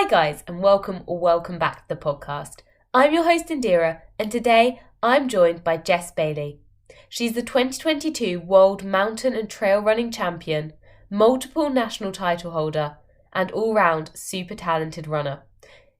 Hi guys, and welcome back to the podcast. I'm your host Indira, and today I'm joined by Jess Bailey. She's the 2022 World Mountain and Trail Running Champion, multiple national title holder, and all-round super talented runner.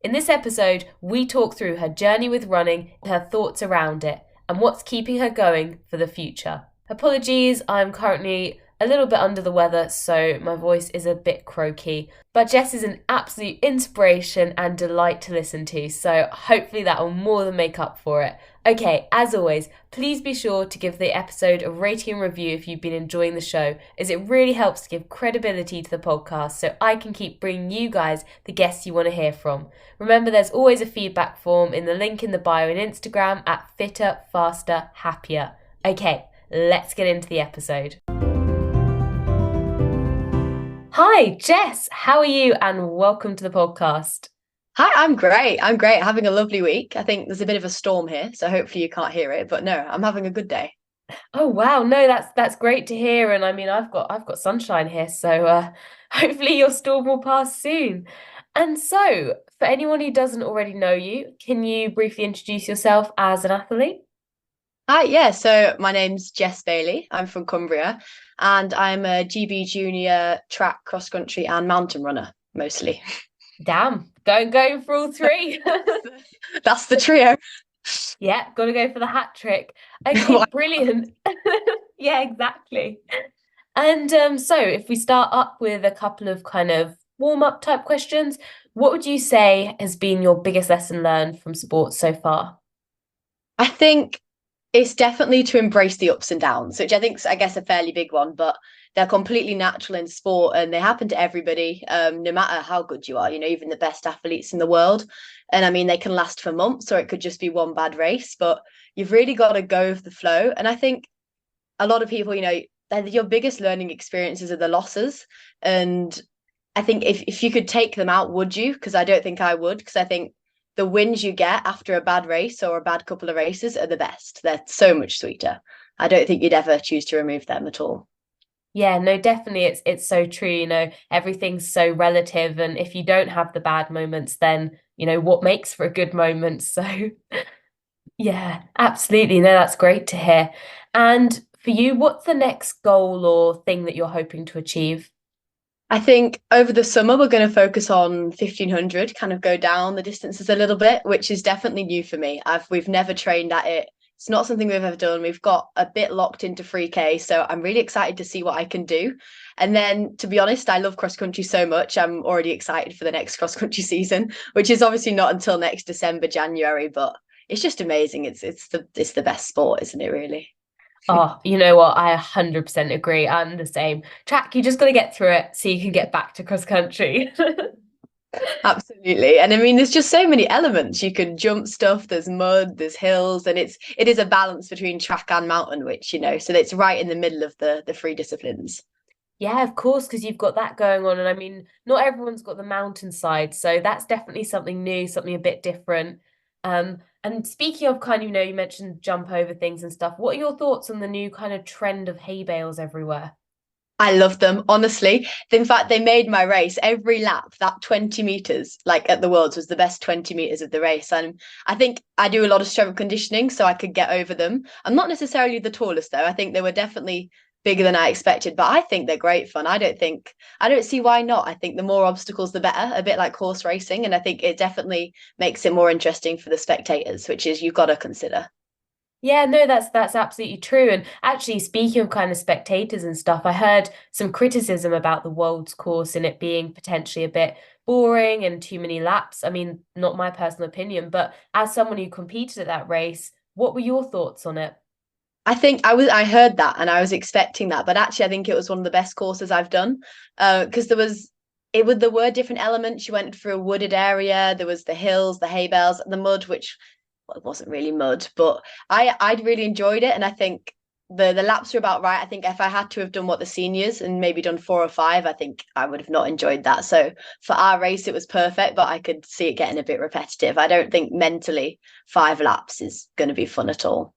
In this episode, we talk through her journey with running, her thoughts around it, and what's keeping her going for the future. Apologies, I'm currently a little bit under the weather, so my voice is a bit croaky. But Jess is an absolute inspiration and delight to listen to, so hopefully that will more than make up for it. Okay, as always, please be sure to give the episode a rating and review if you've been enjoying the show, as it really helps to give credibility to the podcast so I can keep bringing you guys the guests you want to hear from. Remember, there's always a feedback form in the link in the bio on Instagram at Fitter, Faster, Happier. Okay, let's get into the episode. Hi, Jess. How are you? And welcome to the podcast. Hi, I'm great. Having a lovely week. I think there's a bit of a storm here, so hopefully you can't hear it. But no, I'm having a good day. Oh wow, no, that's great to hear. And I mean, I've got sunshine here, so hopefully your storm will pass soon. And so, for anyone who doesn't already know you, can you briefly introduce yourself as an athlete? Hi, yeah. So my name's Jess Bailey. I'm from Cumbria, and I'm a GB junior track, cross country, and mountain runner mostly. Damn, going for all three. That's the trio. Yeah, gotta go for the hat trick. Okay, brilliant. Yeah, exactly. And so if we start up with a couple of kind of warm-up type questions, what would you say has been your biggest lesson learned from sports so far? I think it's definitely to embrace the ups and downs, which I think's, I guess, a fairly big one, but they're completely natural in sport and they happen to everybody, no matter how good you are, even the best athletes in the world. And I mean, they can last for months or it could just be one bad race, but you've really got to go with the flow. And I think a lot of people, your biggest learning experiences are the losses. And I think if you could take them out, would you? Because I don't think I would, because I think the wins you get after a bad race or a bad couple of races are the best. They're so much sweeter. I don't think you'd ever choose to remove them at all. Yeah, no, definitely it's so true, everything's so relative, and if you don't have the bad moments, then, what makes for a good moment? So yeah, absolutely. No, that's great to hear. And for you, what's the next goal or thing that you're hoping to achieve? I think over the summer we're going to focus on 1500, kind of go down the distances a little bit, which is definitely new for me. We've never trained at it. It's not something we've ever done. We've got a bit locked into 3K, so I'm really excited to see what I can do. And then, to be honest, I love cross country so much. I'm already excited for the next cross country season, which is obviously not until next December, January, but it's just amazing. It's the best sport, isn't it, really? Oh, you know what? I 100% agree. I'm the same. Track, you just got to get through it so you can get back to cross country. Absolutely. And I mean, there's just so many elements. You can jump stuff, there's mud, there's hills, and it is a balance between track and mountain, which, so it's right in the middle of the three disciplines. Yeah, of course, because you've got that going on. And I mean, not everyone's got the mountainside. So that's definitely something new, something a bit different. And speaking of kind of, you mentioned jump over things and stuff. What are your thoughts on the new kind of trend of hay bales everywhere? I love them, honestly. In fact, they made my race every lap. That 20 meters, like at the Worlds, was the best 20 meters of the race. And I think I do a lot of strength conditioning, so I could get over them. I'm not necessarily the tallest, though. I think they were definitely bigger than I expected, but I think they're great fun. I don't see why not. I think the more obstacles, the better, a bit like horse racing. And I think it definitely makes it more interesting for the spectators, which is you've got to consider. Yeah, no, that's absolutely true. And actually, speaking of kind of spectators and stuff, I heard some criticism about the World's course and it being potentially a bit boring and too many laps. I mean, not my personal opinion, but as someone who competed at that race, what were your thoughts on it? I heard that and I was expecting that, but actually I think it was one of the best courses I've done. Because there were different elements. You went through a wooded area, there was the hills, the hay bales, the mud, which well, it wasn't really mud, but I'd really enjoyed it. And I think the laps were about right. I think if I had to have done what the seniors and maybe done 4 or 5, I think I would have not enjoyed that. So for our race, it was perfect, but I could see it getting a bit repetitive. I don't think mentally 5 laps is going to be fun at all.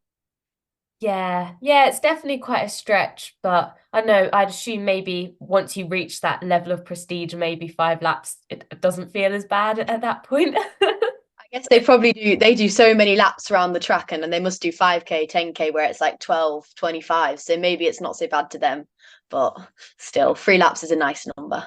Yeah, it's definitely quite a stretch, but I know I'd assume maybe once you reach that level of prestige, maybe 5 laps, it doesn't feel as bad at that point. I guess they do so many laps around the track and then they must do 5K, 10K where it's like 12, 25. So maybe it's not so bad to them, but still 3 laps is a nice number.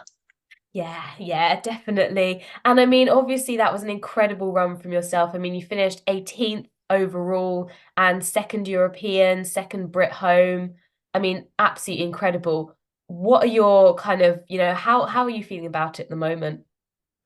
Yeah, definitely. And I mean, obviously, that was an incredible run from yourself. I mean, you finished 18th overall and second European, second Brit home. I mean, absolutely incredible. What are your kind of, how are you feeling about it at the moment?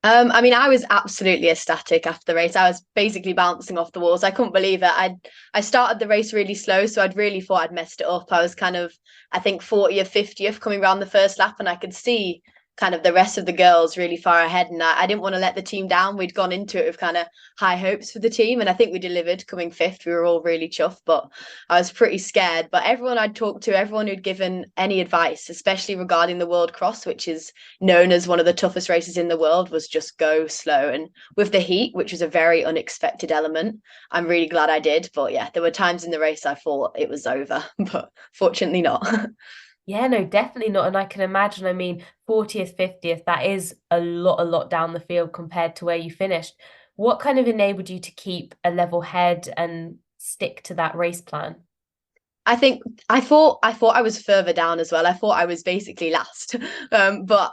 I mean, I was absolutely ecstatic after the race. I was basically bouncing off the walls. I couldn't believe it. I started the race really slow, so I'd really thought I'd messed it up. I was kind of, I think, 40th, 50th coming around the first lap, and I could see kind of the rest of the girls really far ahead. And I didn't want to let the team down. We'd gone into it with kind of high hopes for the team, and I think we delivered coming fifth. We were all really chuffed, but I was pretty scared. But everyone I'd talked to, everyone who'd given any advice, especially regarding the World Cross, which is known as one of the toughest races in the world, was just go slow. And with the heat, which was a very unexpected element, I'm really glad I did. But yeah, there were times in the race I thought it was over, but fortunately not. Yeah, no, definitely not. And I can imagine, I mean, 40th, 50th, that is a lot down the field compared to where you finished. What kind of enabled you to keep a level head and stick to that race plan? I think I thought I was further down as well. I thought I was basically last. But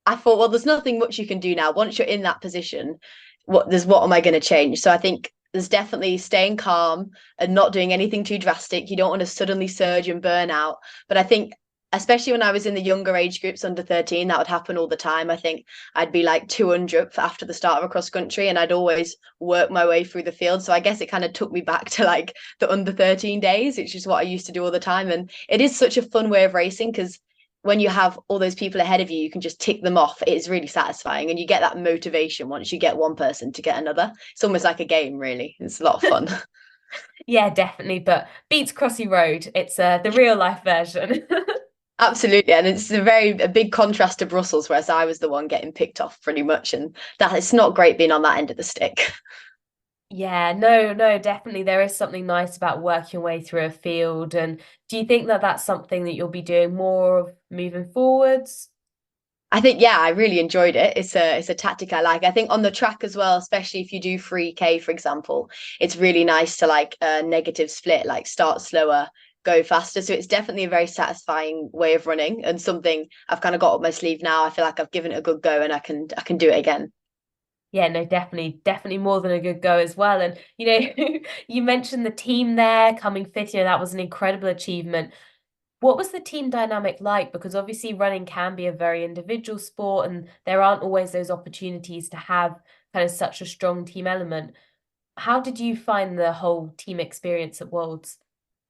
I thought, well, there's nothing much you can do now. Once you're in that position, what am I going to change? So I think there's definitely staying calm and not doing anything too drastic. You don't want to suddenly surge and burn out. But I think, especially when I was in the younger age groups under 13, that would happen all the time. I think I'd be like 200th after the start of a cross country and I'd always work my way through the field. So I guess it kind of took me back to like the under 13 days, which is what I used to do all the time. And it is such a fun way of racing because when you have all those people ahead of you, you can just tick them off. It's really satisfying. And you get that motivation once you get one person to get another. It's almost like a game, really. It's a lot of fun. Yeah, definitely. But beats Crossy Road. It's the real life version. Absolutely. And it's a big contrast to Brussels, whereas I was the one getting picked off pretty much. And that it's not great being on that end of the stick. Yeah, no, definitely. There is something nice about working your way through a field. And do you think that that's something that you'll be doing more of moving forwards? I think yeah, I really enjoyed it. It's a tactic I like. I think on the track as well, especially if you do 3K, for example, it's really nice to like a negative split, like start slower, go faster. So it's definitely a very satisfying way of running and something I've kind of got up my sleeve now. I feel like I've given it a good go and I can do it again. Yeah, no, definitely more than a good go as well. And you mentioned the team there coming fifth. That was an incredible achievement. What was the team dynamic like? Because obviously running can be a very individual sport, and there aren't always those opportunities to have kind of such a strong team element. How did you find the whole team experience at Worlds?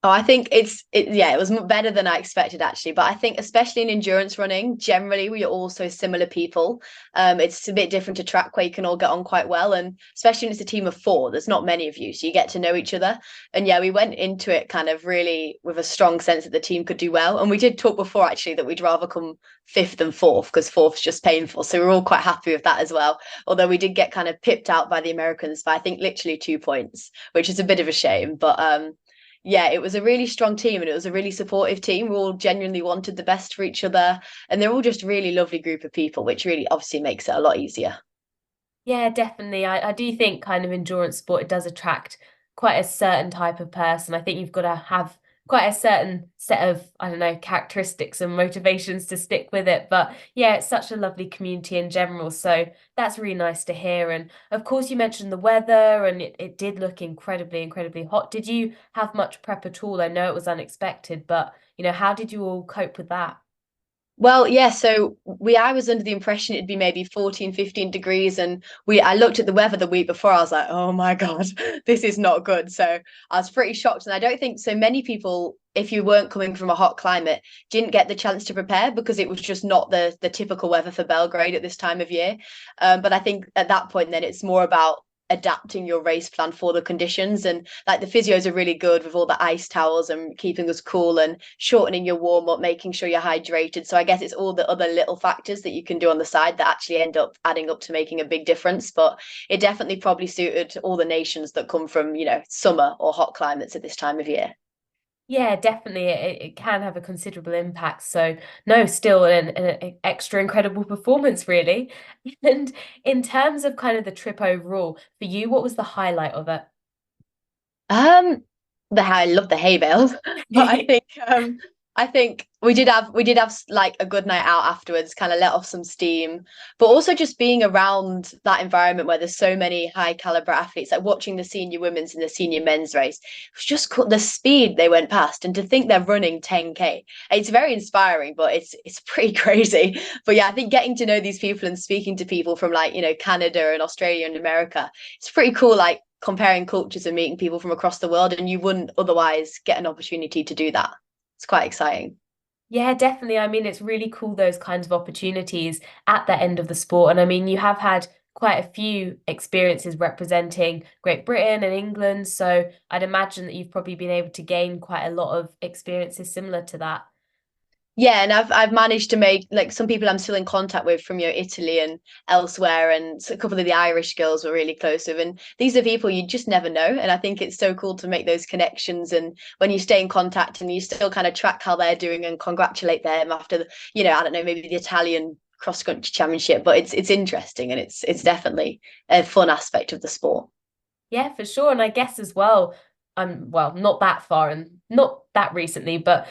Oh, I think yeah, it was better than I expected actually. But I think especially in endurance running, generally we are all so similar people. It's a bit different to track where you can all get on quite well, and especially when it's a team of four, there's not many of you, so you get to know each other. And yeah, we went into it kind of really with a strong sense that the team could do well. And we did talk before actually that we'd rather come fifth than fourth because fourth's just painful. So we're all quite happy with that as well. Although we did get kind of pipped out by the Americans by I think literally 2 points, which is a bit of a shame. But yeah, it was a really strong team and it was a really supportive team. We all genuinely wanted the best for each other. And they're all just really lovely group of people, which really obviously makes it a lot easier. Yeah, definitely. I do think kind of endurance sport, it does attract quite a certain type of person. I think you've got to have quite a certain set of, I don't know, characteristics and motivations to stick with it. But yeah, it's such a lovely community in general. So that's really nice to hear. And of course, you mentioned the weather and it did look incredibly hot. Did you have much prep at all? I know it was unexpected, but how did you all cope with that? Well, yeah, so I was under the impression it'd be maybe 14, 15 degrees. And I looked at the weather the week before, I was like, oh my God, this is not good. So I was pretty shocked. And I don't think so many people, if you weren't coming from a hot climate, didn't get the chance to prepare because it was just not the typical weather for Belgrade at this time of year. But I think at that point, then it's more about adapting your race plan for the conditions, and like the physios are really good with all the ice towels and keeping us cool and shortening your warm up, making sure you're hydrated. So I guess it's all the other little factors that you can do on the side that actually end up adding up to making a big difference. But it definitely probably suited all the nations that come from summer or hot climates at this time of year. Yeah, definitely. It can have a considerable impact. So, no, still an extra incredible performance, really. And in terms of kind of the trip overall, for you, what was the highlight of Um, I love the hay bales, but I it? think I think we did have like a good night out afterwards, kind of let off some steam, but also just being around that environment where there's so many high caliber athletes, like watching the senior women's and the senior men's race, it was just cool, the speed they went past, and to think they're running 10K. It's very inspiring, but it's pretty crazy. But yeah, I think getting to know these people and speaking to people from like, Canada and Australia and America, it's pretty cool. Like comparing cultures and meeting people from across the world, and you wouldn't otherwise get an opportunity to do that. It's quite exciting. Yeah, definitely. I mean, it's really cool those kinds of opportunities at the end of the sport. And I mean, you have had quite a few experiences representing Great Britain and England. So I'd imagine that you've probably been able to gain quite a lot of experiences similar to that. Yeah, and I've managed to make like some people I'm still in contact with from Italy and elsewhere, and a couple of the Irish girls were really close with. And these are people you just never know, and I think it's so cool to make those connections. And when you stay in contact and you still kind of track how they're doing and congratulate them after I don't know, maybe the Italian cross country championship. But it's interesting, and it's definitely a fun aspect of the sport. Yeah, for sure. And I guess as well, I'm well, not that far and not that recently, but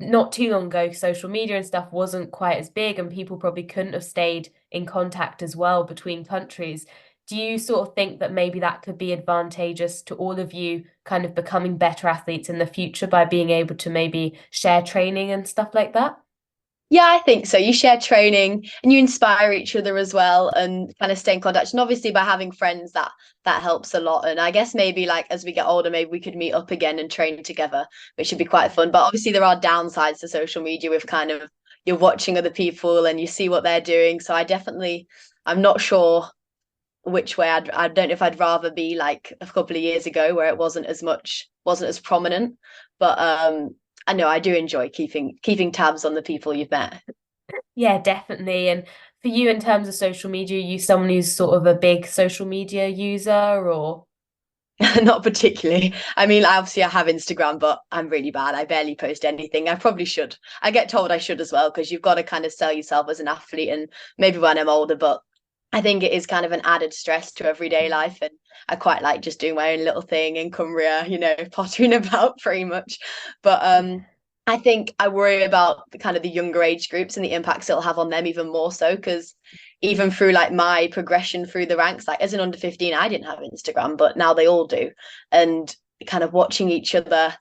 not too long ago, social media and stuff wasn't quite as big, and people probably couldn't have stayed in contact as well between countries. Do you sort of think that maybe that could be advantageous to all of you kind of becoming better athletes in the future by being able to maybe share training and stuff like that? Yeah, I think so. You share training and you inspire each other as well, and kind of stay in contact. And obviously by having friends, that helps a lot. And I guess maybe like as we get older, maybe we could meet up again and train together, which would be quite fun. But obviously there are downsides to social media with kind of you're watching other people and you see what they're doing. So I'm not sure which way I don't know if I'd rather be like a couple of years ago where it wasn't as prominent. But I know I do enjoy keeping tabs on the people you've met. Yeah, definitely. And for you, in terms of social media, are you someone who's sort of a big social media user or? Not particularly. I mean, obviously I have Instagram, but I'm really bad. I barely post anything. I probably should. I get told I should as well, because you've got to kind of sell yourself as an athlete, and maybe when I'm older, but I think it is kind of an added stress to everyday life. And I quite like just doing my own little thing in Cumbria, pottering about pretty much. But I think I worry about the kind of the younger age groups and the impacts it'll have on them even more so, because even through like my progression through the ranks, like as an under 15, I didn't have Instagram, but now they all do. And kind of watching each other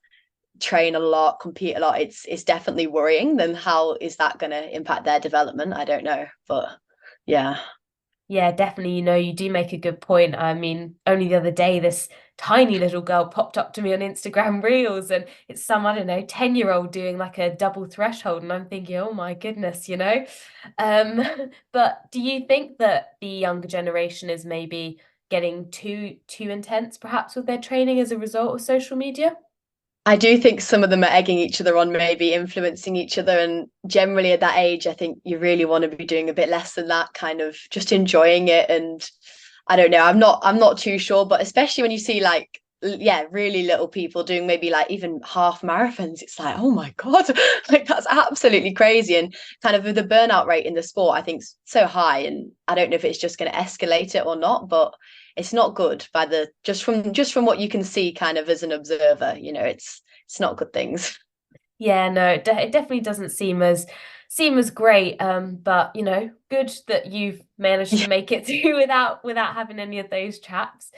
train a lot, compete a lot, it's definitely worrying. Then how is that going to impact their development? I don't know, but yeah. Yeah, definitely. You do make a good point. I mean, only the other day, this tiny little girl popped up to me on Instagram Reels, and it's some, I don't know, 10-year-old doing like a double threshold. And I'm thinking, oh my goodness. Um, but do you think that the younger generation is maybe getting too intense, perhaps, with their training as a result of social media? I do think some of them are egging each other on, maybe influencing each other. And generally at that age, I think you really want to be doing a bit less than that, kind of just enjoying it. And I don't know, I'm not too sure, but especially when you see like yeah, really little people doing maybe like even half marathons, it's like, oh my God, like that's absolutely crazy. And kind of the burnout rate in the sport, I think, is so high. And I don't know if it's just going to escalate it or not, but it's not good by the just from what you can see kind of as an observer, it's not good things. Yeah, no, it definitely doesn't seem as great. But good that you've managed to Yeah. make it through without having any of those chaps.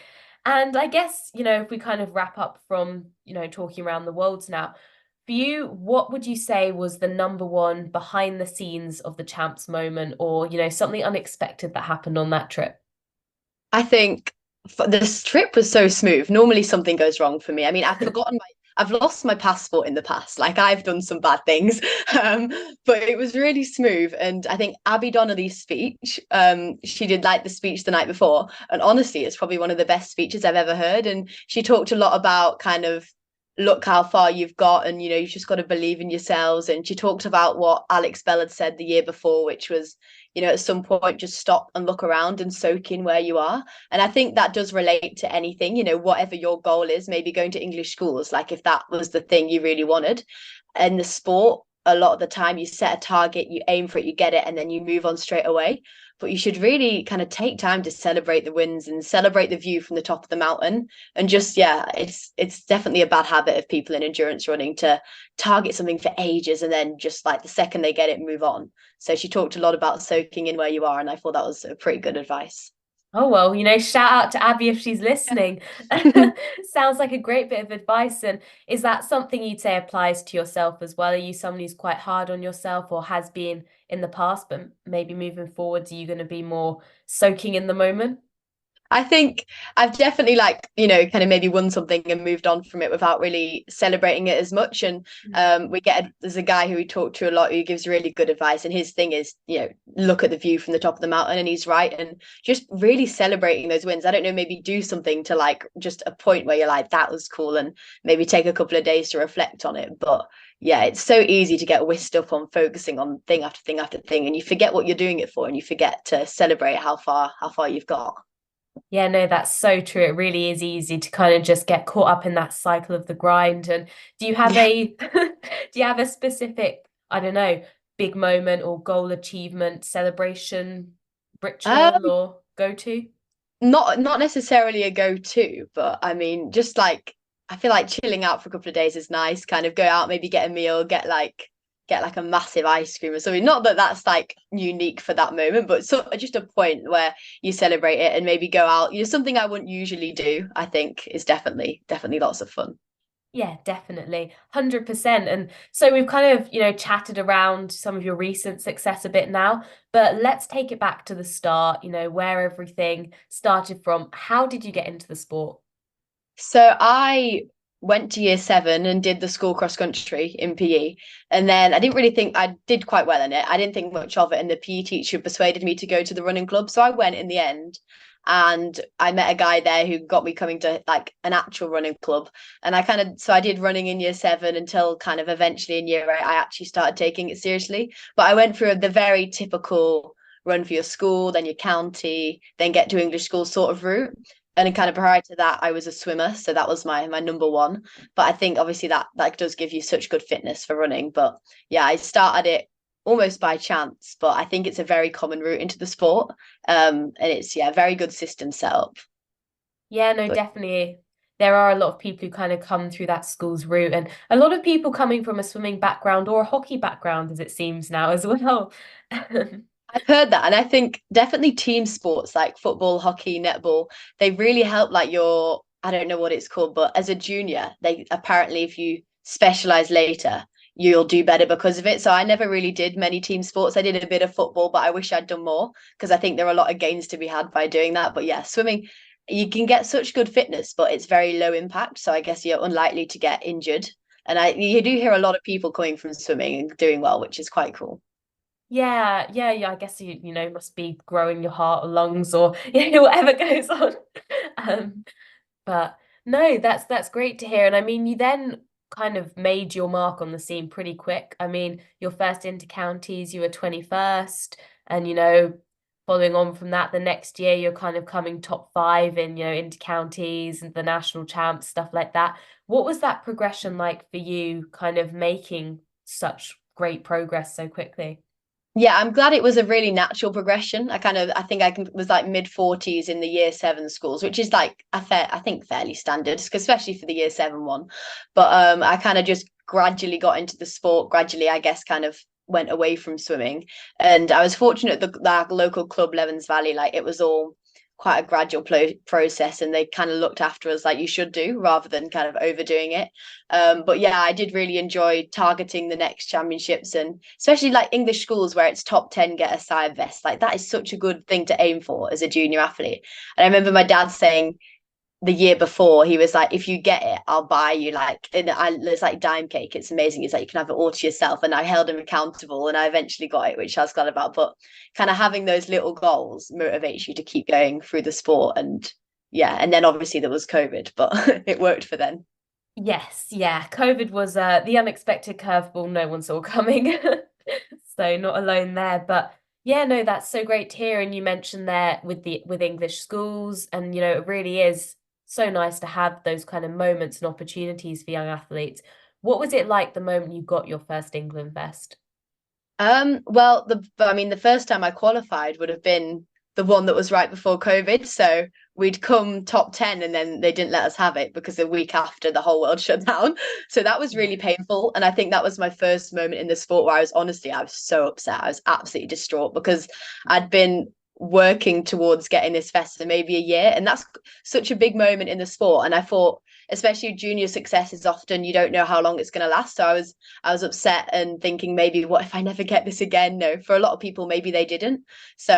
And I guess, if we kind of wrap up from, talking around the worlds now, for you, what would you say was the number one behind the scenes of the champs moment, or, something unexpected that happened on that trip? I think this trip was so smooth. Normally something goes wrong for me. I mean, I've lost my passport in the past. Like I've done some bad things, um, but it was really smooth. And I think Abby Donnelly's speech, she did like the speech the night before, and honestly, it's probably one of the best speeches I've ever heard. And she talked a lot about kind of look how far you've got, and you've just got to believe in yourselves. And she talked about what Alex Bell had said the year before, which was, at some point just stop and look around and soak in where you are. And I think that does relate to anything, whatever your goal is, maybe going to English schools, like if that was the thing you really wanted. And the sport, a lot of the time you set a target, you aim for it, you get it, and then you move on straight away. But you should really kind of take time to celebrate the wins and celebrate the view from the top of the mountain. And just, yeah, it's definitely a bad habit of people in endurance running to target something for ages and then just like the second they get it, move on. So she talked a lot about soaking in where you are, and I thought that was a pretty good advice. Oh, well, shout out to Abby if she's listening. Sounds like a great bit of advice. And is that something you'd say applies to yourself as well? Are you someone who's quite hard on yourself or has been in the past, but maybe moving forwards, are you going to be more soaking in the moment? I think I've definitely kind of maybe won something and moved on from it without really celebrating it as much. And there's a guy who we talk to a lot who gives really good advice. And his thing is, look at the view from the top of the mountain. And he's right. And just really celebrating those wins. I don't know, maybe do something to just a point where you're like, that was cool. And maybe take a couple of days to reflect on it. But yeah, it's so easy to get whisked up on focusing on thing after thing after thing. And you forget what you're doing it for, and you forget to celebrate how far you've got. Yeah, no, that's so true. It really is easy to kind of just get caught up in that cycle of the grind. And do you have Yeah. a do you have a specific, I don't know, big moment or goal achievement celebration ritual Um, or go to? not necessarily a go-to, but I mean, just I feel like chilling out for a couple of days is nice. Kind of go out, maybe get a meal, get a massive ice cream or something. Not that that's unique for that moment, but just a point where you celebrate it and maybe go out. Something I wouldn't usually do. I think is definitely lots of fun. Yeah, definitely. 100%. And so we've kind of, chatted around some of your recent success a bit now, but let's take it back to the start, where everything started from. How did you get into the sport? So I went to year seven and did the school cross country in PE. And then I didn't really think I did quite well in it. I didn't think much of it. And the PE teacher persuaded me to go to the running club. So I went in the end. And I met a guy there who got me coming to an actual running club. And I did running in year seven until kind of eventually in year eight, I actually started taking it seriously. But I went through the very typical run for your school, then your county, then get to English school sort of route. And kind of prior to that, I was a swimmer, so that was my number one. But I think obviously that does give you such good fitness for running. But yeah, I started it almost by chance, but I think it's a very common route into the sport. And it's very good system set up. Yeah, no, But definitely. There are a lot of people who kind of come through that school's route, and a lot of people coming from a swimming background or a hockey background, as it seems now as well. I've heard that, and I think definitely team sports like football, hockey, netball, they really help your, I don't know what it's called, but as a junior, they apparently if you specialize later, you'll do better because of it. So I never really did many team sports. I did a bit of football, but I wish I'd done more because I think there are a lot of gains to be had by doing that. But yeah, swimming, you can get such good fitness, but it's very low impact. So I guess you're unlikely to get injured. And you do hear a lot of people coming from swimming and doing well, which is quite cool. Yeah. I guess you must be growing your heart or lungs or whatever goes on. Um, But no, that's great to hear. And I mean, you then kind of made your mark on the scene pretty quick. I mean, your first inter-counties, you were 21st, and following on from that, the next year you're kind of coming top five in, inter-counties and the national champs, stuff like that. What was that progression like for you, kind of making such great progress so quickly? Yeah, I'm glad it was a really natural progression. I think was mid 40s in the year seven schools, which is I think fairly standard, especially for the year seven one. But I kind of just gradually got into the sport, gradually, I guess, kind of went away from swimming. And I was fortunate that local club, Levens Valley, it was all quite a gradual process, and they kind of looked after us like you should do rather than kind of overdoing it. But yeah, I did really enjoy targeting the next championships, and especially English schools where it's top 10 get a side vest. That is such a good thing to aim for as a junior athlete. And I remember my dad saying the year before, he was like, if you get it, I'll buy you it's like dime cake. It's amazing. It's like you can have it all to yourself. And I held him accountable, and I eventually got it, which I was glad about. But kind of having those little goals motivates you to keep going through the sport. And yeah, and then obviously there was COVID, but it worked for then. Yes, yeah. COVID was the unexpected curveball no one saw coming. So not alone there. But yeah, no, that's so great to hear. And you mentioned there with the with English schools, and it really is so nice to have those kind of moments and opportunities for young athletes. What was it like the moment you got your first England vest? Well, I mean, the first time I qualified would have been the one that was right before COVID. So we'd come top 10 and then they didn't let us have it because the week after the whole world shut down. So that was Yeah. really painful. And I think that was my first moment in the sport where I was so upset. I was absolutely distraught because I'd been working towards getting this fest for maybe a year. And that's such a big moment in the sport. And I thought, especially junior success is often you don't know how long it's going to last. So I was upset and thinking maybe what if I never get this again? No, for a lot of people maybe they didn't. So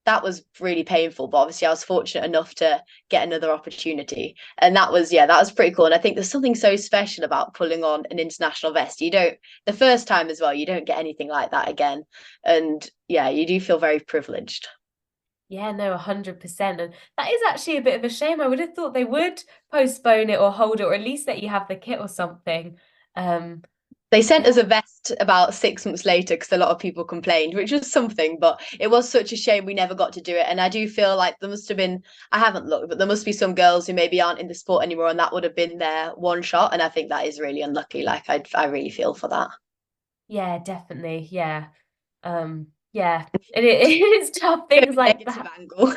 that was really painful, but obviously I was fortunate enough to get another opportunity. And that was pretty cool. And I think there's something so special about pulling on an international vest. You don't the first time as well, you don't get anything like that again. And yeah, you do feel very privileged. Yeah, no, 100%. And that is actually a bit of a shame. I would have thought they would postpone it or hold it, or at least let you have the kit or something. Um, They sent us yeah, a vest about 6 months later because a lot of people complained, which was something, but it was such a shame we never got to do it. And I do feel like there must have been, I haven't looked, but there must be some girls who maybe aren't in the sport anymore, and that would have been their one shot. And I think that is really unlucky. I really feel for that. yeah, definitely. Yeah. Yeah. It is tough Bit things of a like negative that. angle.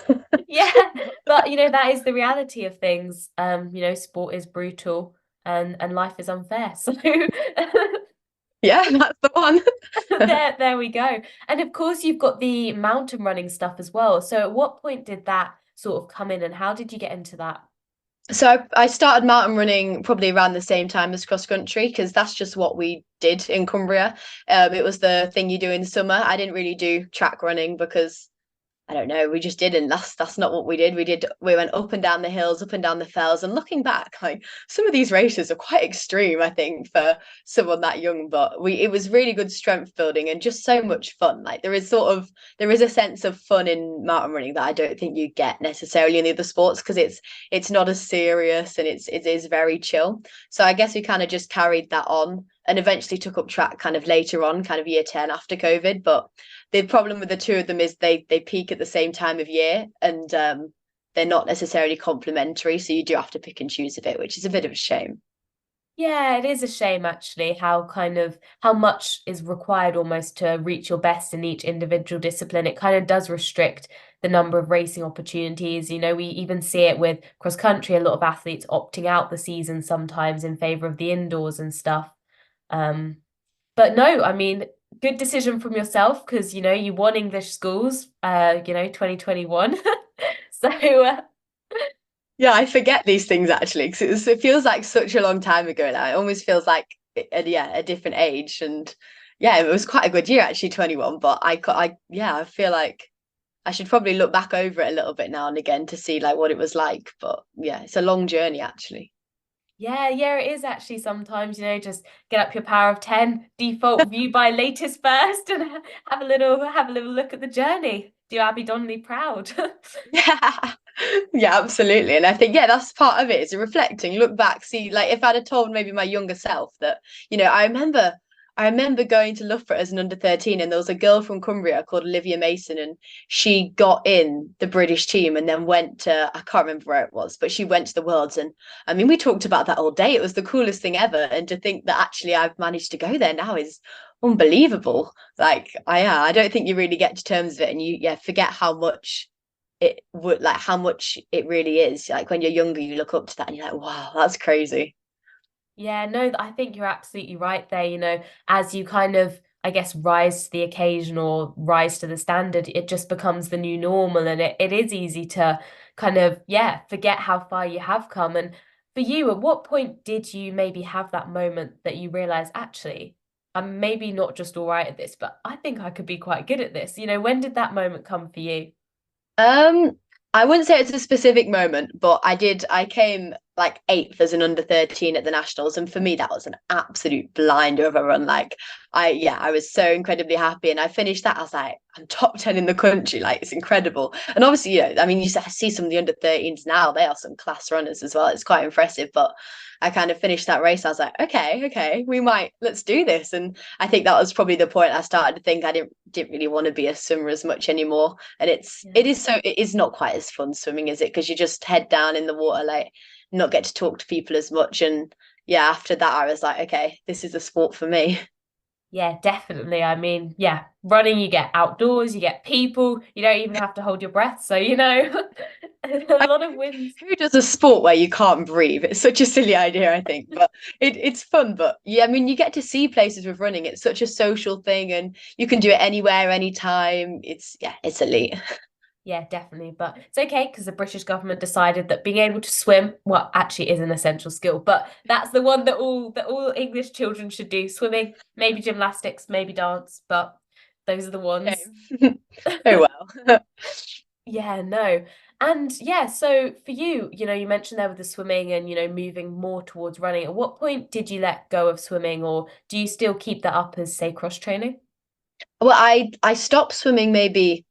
Yeah. But that is the reality of things. Sport is brutal and life is unfair. So Yeah, that's the one. there we go. And of course you've got the mountain running stuff as well. So at what point did that sort of come in and how did you get into that? So I started mountain running probably around the same time as cross country because that's just what we did in Cumbria. It was the thing you do in summer. I didn't really do track running because I don't know, we just didn't. That's not what we did. We went up and down the hills, up and down the fells, and looking back, like some of these races are quite extreme, I think, for someone that young. But we it was really good strength building and just so much fun. Like there is a sense of fun in mountain running that I don't think you get necessarily in the other sports because it's not as serious and it is very chill. So I guess we kind of just carried that on and eventually took up track kind of later on, kind of year 10 after COVID. But the problem with the two of them is they peak at the same time of year and they're not necessarily complementary. So you do have to pick and choose a bit, which is a bit of a shame. Yeah, it is a shame actually how much is required almost to reach your best in each individual discipline. It kind of does restrict the number of racing opportunities. We even see it with cross country, a lot of athletes opting out the season sometimes in favor of the indoors and stuff. Um, but no, I mean, good decision from yourself because you won English schools, 2021. So Yeah, I forget these things actually because it feels like such a long time ago now. It almost feels like a different age. And yeah, it was quite a good year actually, 21. But yeah, I feel like I should probably look back over it a little bit now and again to see like what it was like. But yeah, it's a long journey actually. yeah, yeah, it is actually sometimes, just get up your power of 10, default view by latest first, and have a little look at the journey. Do Abby Donnelly proud. Yeah. Yeah, absolutely. And I think, yeah, that's part of it. It's a reflecting, look back, see, like if I'd have told maybe my younger self that, I remember going to Loughborough as an under 13 and there was a girl from Cumbria called Olivia Mason and she got in the British team and then went to, I can't remember where it was, but she went to the Worlds. And I mean, we talked about that all day. It was the coolest thing ever. And to think that actually I've managed to go there now is unbelievable. I don't think you really get to terms of it and you forget how much it really is. Like when you're younger, you look up to that and you're like, wow, that's crazy. Yeah, no, I think you're absolutely right there. As you kind of, I guess, rise to the occasion or rise to the standard, it just becomes the new normal. And it is easy to kind of, yeah, forget how far you have come. And for you, at what point did you maybe have that moment that you realize, actually, I'm maybe not just all right at this, but I think I could be quite good at this? When did that moment come for you? Um, I wouldn't say it's a specific moment, but I came. like eighth as an under 13 at the nationals, and for me that was an absolute blinder of a run. Like I was so incredibly happy, and I finished that, I was like, I'm top 10 in the country, like it's incredible. And obviously, I mean, you see some of the under 13s now, they are some class runners as well, it's quite impressive. But I kind of finished that race, I was like, okay, let's do this. And I think that was probably the point I started to think I didn't really want to be a swimmer as much anymore. And it is not quite as fun swimming, is it? Because you just head down in the water, like not get to talk to people as much. And yeah, after that I was like, okay, this is a sport for me. Yeah, definitely. I mean, yeah, running, you get outdoors, you get people, you don't even have to hold your breath. So, a I lot of mean, wins. who does a sport where you can't breathe? It's such a silly idea, I think, but it's fun. But yeah, I mean, you get to see places with running. It's such a social thing, and you can do it anywhere, anytime. It's elite. Yeah, definitely. But it's okay because the British government decided that being able to swim, well, actually is an essential skill, but that's the one that all English children should do. Swimming, maybe gymnastics, maybe dance, but those are the Okay. ones. Oh well. Yeah, no. And yeah, so for you, you mentioned there with the swimming and, moving more towards running. At what point did you let go of swimming, or do you still keep that up as, say, cross training? Well, I stopped swimming maybe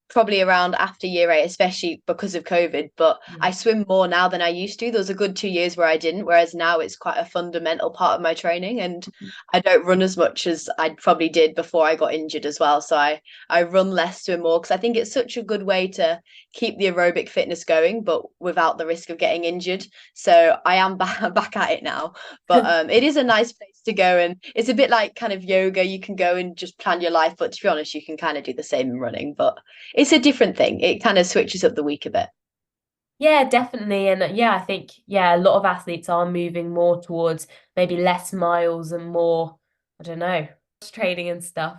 probably around after year eight, especially because of COVID. But Yeah. I swim more now than I used to. There was a good 2 years where I didn't, whereas now it's quite a fundamental part of my training. And I don't run as much as I probably did before I got injured as well. So I run less, swim more, because I think it's such a good way to keep the aerobic fitness going, but without the risk of getting injured. So I am back at it now. But it is a nice place to go, and it's a bit like kind of yoga. You can go and just plan your life, but to be honest, you can kind of do the same in running. But it's a different thing. It kind of switches up the week a bit. Yeah, definitely. And yeah, I think, yeah, a lot of athletes are moving more towards maybe less miles and more, I don't know, training and stuff.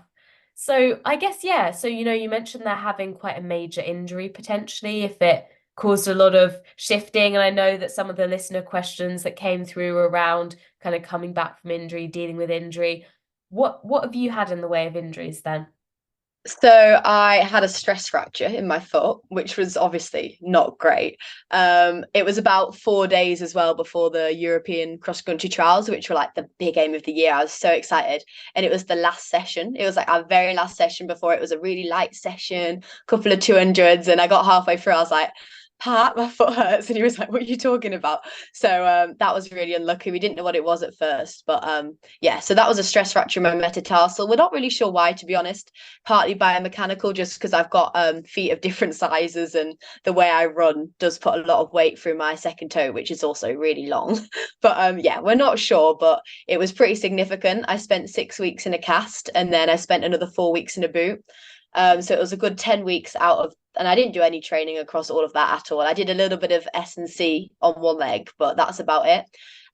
So I guess, yeah. So, you mentioned they're having quite a major injury potentially if it caused a lot of shifting. And I know that some of the listener questions that came through were around kind of coming back from injury, dealing with injury. What have you had in the way of injuries then? So I had a stress fracture in my foot, which was obviously not great. It was about 4 days as well before the European cross country trials, which were like the big aim of the year. I was so excited, and it was the last session. It was like our very last session before it was a really light session, couple of 200s, and I got halfway through. I was like, Pat, my foot hurts. And he was like, what are you talking about? So that was really unlucky. We didn't know what it was at first. But yeah, so that was a stress fracture in my metatarsal. We're not really sure why, to be honest. Partly biomechanical, just because I've got feet of different sizes, and the way I run does put a lot of weight through my second toe, which is also really long. But yeah, we're not sure, but it was pretty significant. I spent 6 weeks in a cast, and then I spent another 4 weeks in a boot. So it was a good 10 weeks out of, and I didn't do any training across all of that at all. I did a little bit of S&C on one leg, but that's about it.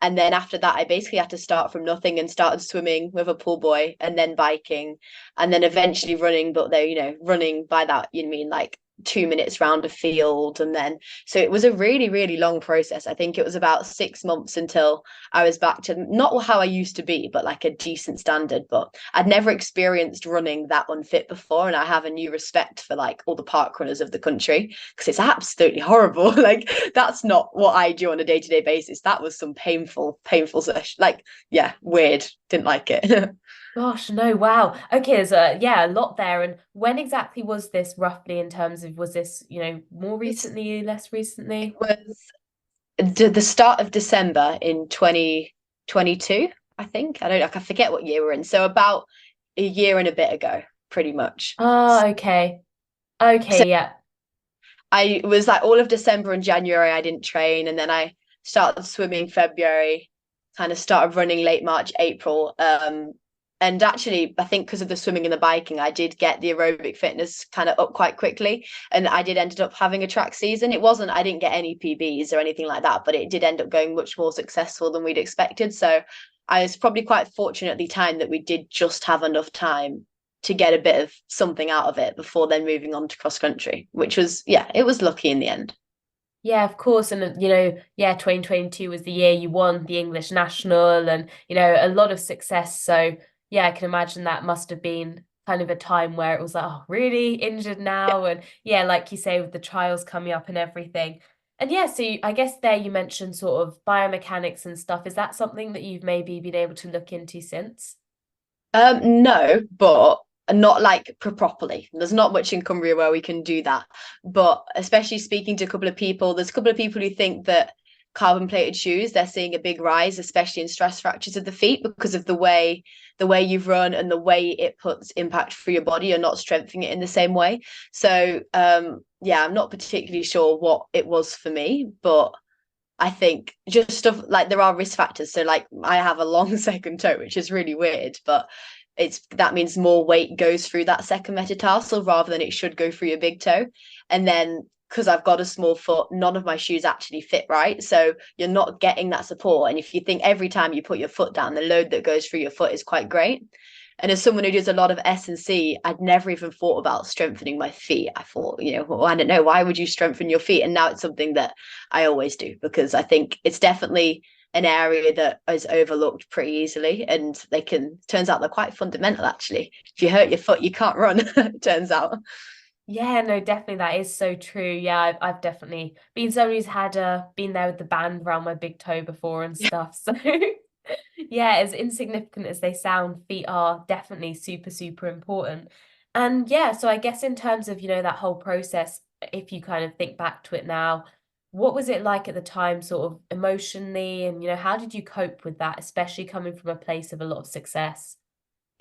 And then after that, I basically had to start from nothing and started swimming with a pool boy, and then biking, and then eventually running. But though, running by that, you mean like 2 minutes round a field. And then, so it was a really, really long process. I think it was about 6 months until I was back to not how I used to be, but like a decent standard. But I'd never experienced running that unfit before. And I have a new respect for like all the park runners of the country, because it's absolutely horrible. Like, that's not what I do on a day-to-day basis. That was some painful session. Like, yeah, weird. Didn't like it. Gosh, no, wow. Okay, there's a lot there. And when exactly was this roughly in terms of was this, more This recently, less recently? was the start of December in 2022, I think. I forget what year we're in. So about a year and a bit ago, pretty much. Oh, okay. So Okay, yeah. I was like all of December and January, I didn't train. And then I started swimming February, kind of started running late March, April. And actually, I think because of the swimming and the biking, I did get the aerobic fitness kind of up quite quickly. And I did ended up having a track season. I didn't get any PBs or anything like that, but it did end up going much more successful than we'd expected. So I was probably quite fortunately timed that we did just have enough time to get a bit of something out of it before then moving on to cross country, which was, yeah, it was lucky in the end. Yeah, of course. And, yeah, 2022 was the year you won the English national and, a lot of success. So, yeah, I can imagine that must have been kind of a time where it was like, oh, really injured now? And yeah, like you say, with the trials coming up and everything. And yeah, so I guess there you mentioned sort of biomechanics and stuff. Is that something that you've maybe been able to look into since? No, but not like properly. There's not much in Cumbria where we can do that. But especially speaking to a couple of people, there's a couple of people who think that carbon plated shoes, they're seeing a big rise, especially in stress fractures of the feet because of the way you've run and the way it puts impact for your body. You're not strengthening it in the same way. So yeah, I'm not particularly sure what it was for me, but I think just stuff like there are risk factors. So like I have a long second toe, which is really weird, but that means more weight goes through that second metatarsal rather than it should go through your big toe. And then because I've got a small foot, none of my shoes actually fit right. So you're not getting that support. And if you think every time you put your foot down, the load that goes through your foot is quite great. And as someone who does a lot of S&C, I'd never even thought about strengthening my feet. I thought, well, I don't know, why would you strengthen your feet? And now it's something that I always do because I think it's definitely an area that is overlooked pretty easily. And turns out they're quite fundamental actually. If you hurt your foot, you can't run, it turns out. Yeah, no, definitely that is so true. Yeah, I've definitely been someone who's had been there with the band around my big toe before and stuff. So yeah, as insignificant as they sound, feet are definitely super, super important. And yeah, so I guess in terms of, that whole process, if you kind of think back to it now, what was it like at the time, sort of emotionally, and how did you cope with that, especially coming from a place of a lot of success?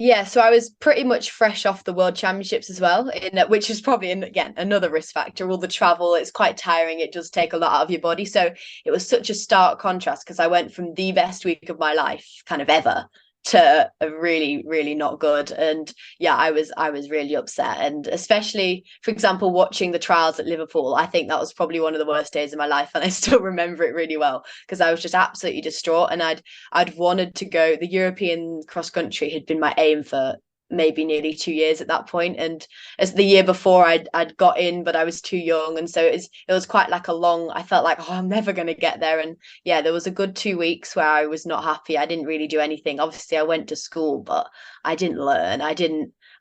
Yeah, so I was pretty much fresh off the World Championships as well, which is probably again another risk factor. All the travel, it's quite tiring. It does take a lot out of your body. So it was such a stark contrast because I went from the best week of my life, kind of ever, to a really, really not good. And yeah, I was really upset. And especially, for example, watching the trials at Liverpool, I think that was probably one of the worst days of my life, and I still remember it really well because I was just absolutely distraught. And I'd wanted to go. The European cross country had been my aim for maybe nearly 2 years at that point. And as the year before, I'd got in, but I was too young, and so it was quite like a long. I felt like, oh, I'm never going to get there. And yeah, there was a good 2 weeks where I was not happy. I didn't really do anything. Obviously, I went to school, but I didn't learn.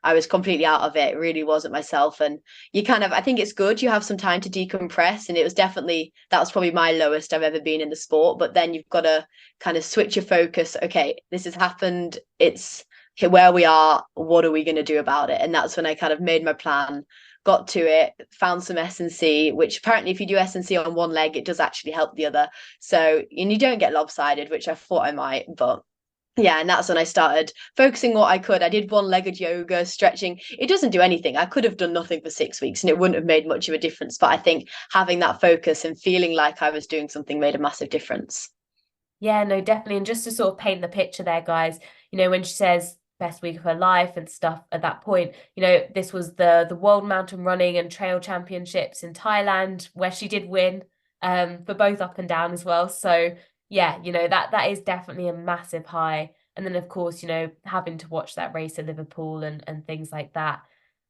I was completely out of it. It really wasn't myself. And I think it's good. You have some time to decompress. And that was probably my lowest I've ever been in the sport. But then you've got to kind of switch your focus. Okay, this has happened. It's where we are. What are we going to do about it? And that's when I kind of made my plan, got to it, found some S&C, which apparently if you do S&C on one leg, it does actually help the other. So, and you don't get lopsided, which I thought I might, but yeah, and that's when I started focusing what I could. I did one-legged yoga, stretching. It doesn't do anything. I could have done nothing for 6 weeks and it wouldn't have made much of a difference. But I think having that focus and feeling like I was doing something made a massive difference. Yeah, no, definitely. And just to sort of paint the picture there, guys, when she says best week of her life and stuff at that point, this was the World Mountain Running and Trail Championships in Thailand, where she did win for both up and down as well. So yeah, that is definitely a massive high. And then of course, having to watch that race at Liverpool and things like that.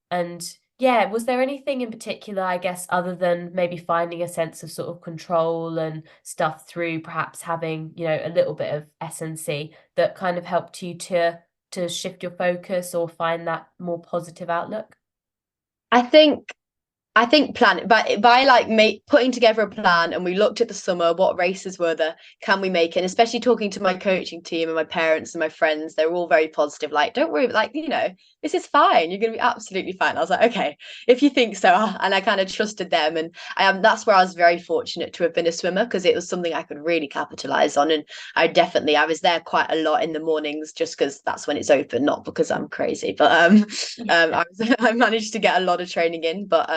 And yeah, was there anything in particular, I guess, other than maybe finding a sense of sort of control and stuff through perhaps having, a little bit of S&C that kind of helped you to shift your focus or find that more positive outlook? I think I think plan by like putting together a plan, and we looked at the summer, what races were there, can we make it? And especially talking to my coaching team and my parents and my friends, they were all very positive. Like, don't worry, like this is fine. You're gonna be absolutely fine. I was like, okay, if you think so, and I kind of trusted them. And that's where I was very fortunate to have been a swimmer because it was something I could really capitalize on. And I was there quite a lot in the mornings just because that's when it's open, not because I'm crazy. But I managed to get a lot of training in, but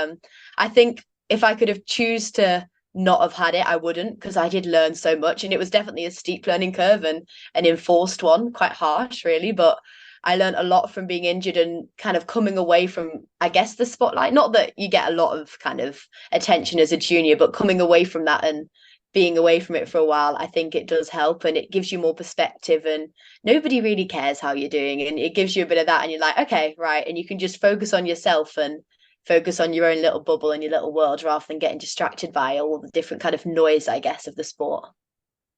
I think if I could have choose to not have had it, I wouldn't because I did learn so much, and it was definitely a steep learning curve and an enforced one, quite harsh, really. But I learned a lot from being injured and kind of coming away from, I guess, the spotlight. Not that you get a lot of kind of attention as a junior, but coming away from that and being away from it for a while, I think it does help and it gives you more perspective and nobody really cares how you're doing. And it gives you a bit of that, and you're like, okay, right. And you can just focus on yourself and focus on your own little bubble and your little world rather than getting distracted by all the different kind of noise, I guess, of the sport.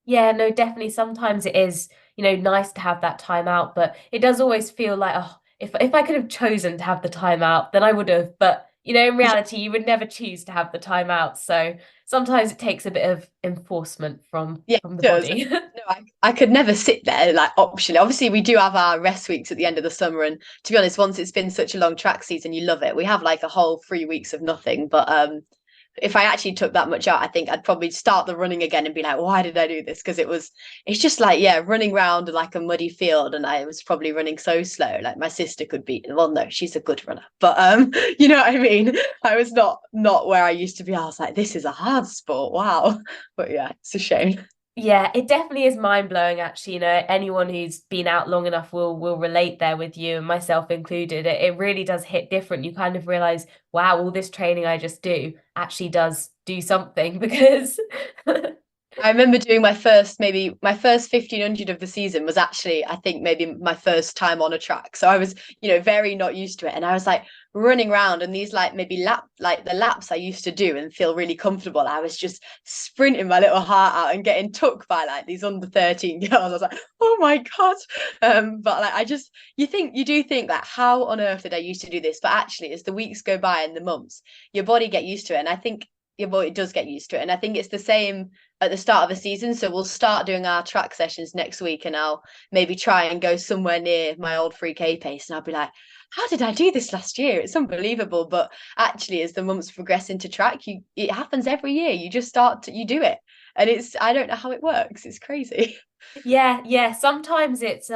Yeah, no, definitely. Sometimes it is, nice to have that time out, but it does always feel like, oh, if I could have chosen to have the time out, then I would have. But in reality, you would never choose to have the time out. So sometimes it takes a bit of enforcement from Yeah, from the it does. body. No, I could never sit there like optionally. Obviously, we do have our rest weeks at the end of the summer, and to be honest, once it's been such a long track season, you love it. We have like a whole 3 weeks of nothing. But if I actually took that much out, I think I'd probably start the running again and be like, why did I do this? Because it's just like, yeah, running around like a muddy field, and I was probably running so slow. Like my sister could beat. Well, no, she's a good runner, but you know what I mean. I was not where I used to be. I was like, this is a hard sport. Wow, but yeah, it's a shame. Yeah, it definitely is mind blowing actually. Anyone who's been out long enough will relate there with you and myself included. It really does hit different. You kind of realize, wow, all this training I just do actually does do something because I remember doing my first 1500 of the season was actually, I think, maybe my first time on a track. So I was, very not used to it. And I was like running around, and these like maybe like the laps I used to do and feel really comfortable. I was just sprinting my little heart out and getting took by like these under 13 girls. I was like, oh my God. But like you do think like, how on earth did I used to do this? But actually, as the weeks go by and the months, your body get used to it. And I think your body does get used to it. And I think it's the same at the start of the season. So we'll start doing our track sessions next week, and I'll maybe try and go somewhere near my old 3K pace. And I'll be like, how did I do this last year? It's unbelievable. But actually, as the months progress into track, it happens every year. You just you do it. And I don't know how it works. It's crazy. yeah. Sometimes it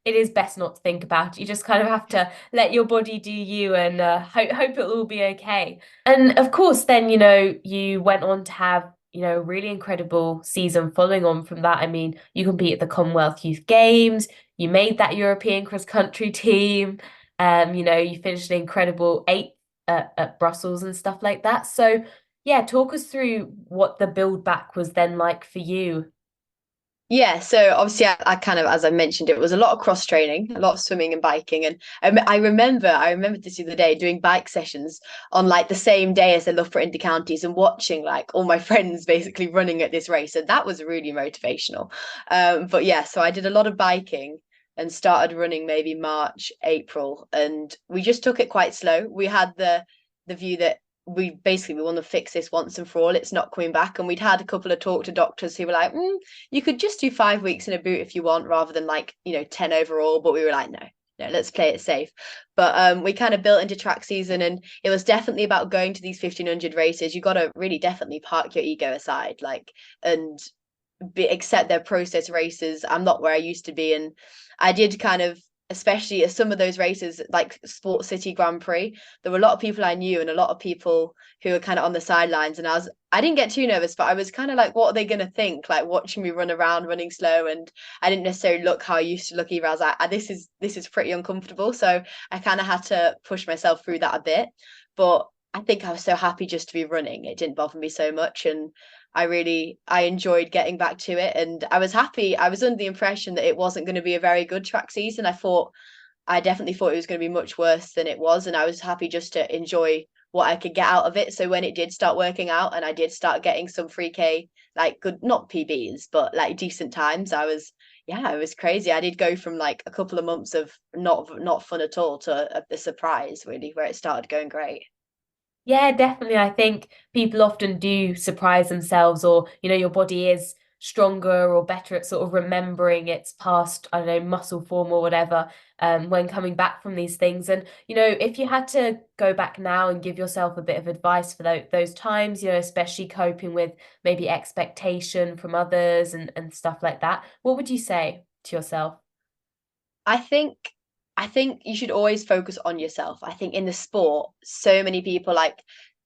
is best not to think about it. You just kind of have to let your body do you and hope it'll all be okay. And of course, then you went on to have a really incredible season following on from that. I mean, you compete at the Commonwealth Youth Games, you made that European cross country team. You finished an incredible eighth at Brussels and stuff like that. So yeah, talk us through what the build back was then like for you. Yeah, so obviously I kind of, as I mentioned, it was a lot of cross training, a lot of swimming and biking, and I remember this the other day doing bike sessions on like the same day as the Loughborough Inter-Counties and watching like all my friends basically running at this race, and that was really motivational. But yeah, so I did a lot of biking and started running maybe March, April, and we just took it quite slow. We had the view that we want to fix this once and for all. It's not coming back. And we'd had a couple of talk to doctors who were like, you could just do 5 weeks in a boot if you want, rather than like, 10 overall. But we were like, no, let's play it safe. But we kind of built into track season, and it was definitely about going to these 1500 races. You got to really definitely park your ego aside, like, and accept their process races. I'm not where I used to be. And I did kind of, especially at some of those races like Sports City Grand Prix, there were a lot of people I knew and a lot of people who were kind of on the sidelines, and I didn't get too nervous, but I was kind of like, what are they going to think, like watching me run around running slow? And I didn't necessarily look how I used to look either. I was like, this is pretty uncomfortable. So I kind of had to push myself through that a bit. But I think I was so happy just to be running, it didn't bother me so much. And I enjoyed getting back to it, and I was happy. I was under the impression that it wasn't going to be a very good track season. I definitely thought it was going to be much worse than it was, and I was happy just to enjoy what I could get out of it. So when it did start working out and I did start getting some 3K, like good, not PBs, but like decent times, yeah, it was crazy. I did go from like a couple of months of not fun at all to a surprise, really, where it started going great. Yeah, definitely. I think people often do surprise themselves, or, your body is stronger or better at sort of remembering its past, I don't know, muscle form or whatever, when coming back from these things. And, if you had to go back now and give yourself a bit of advice for those times, especially coping with maybe expectation from others and stuff like that, what would you say to yourself? I think I think you should always focus on yourself. I think in the sport, so many people like,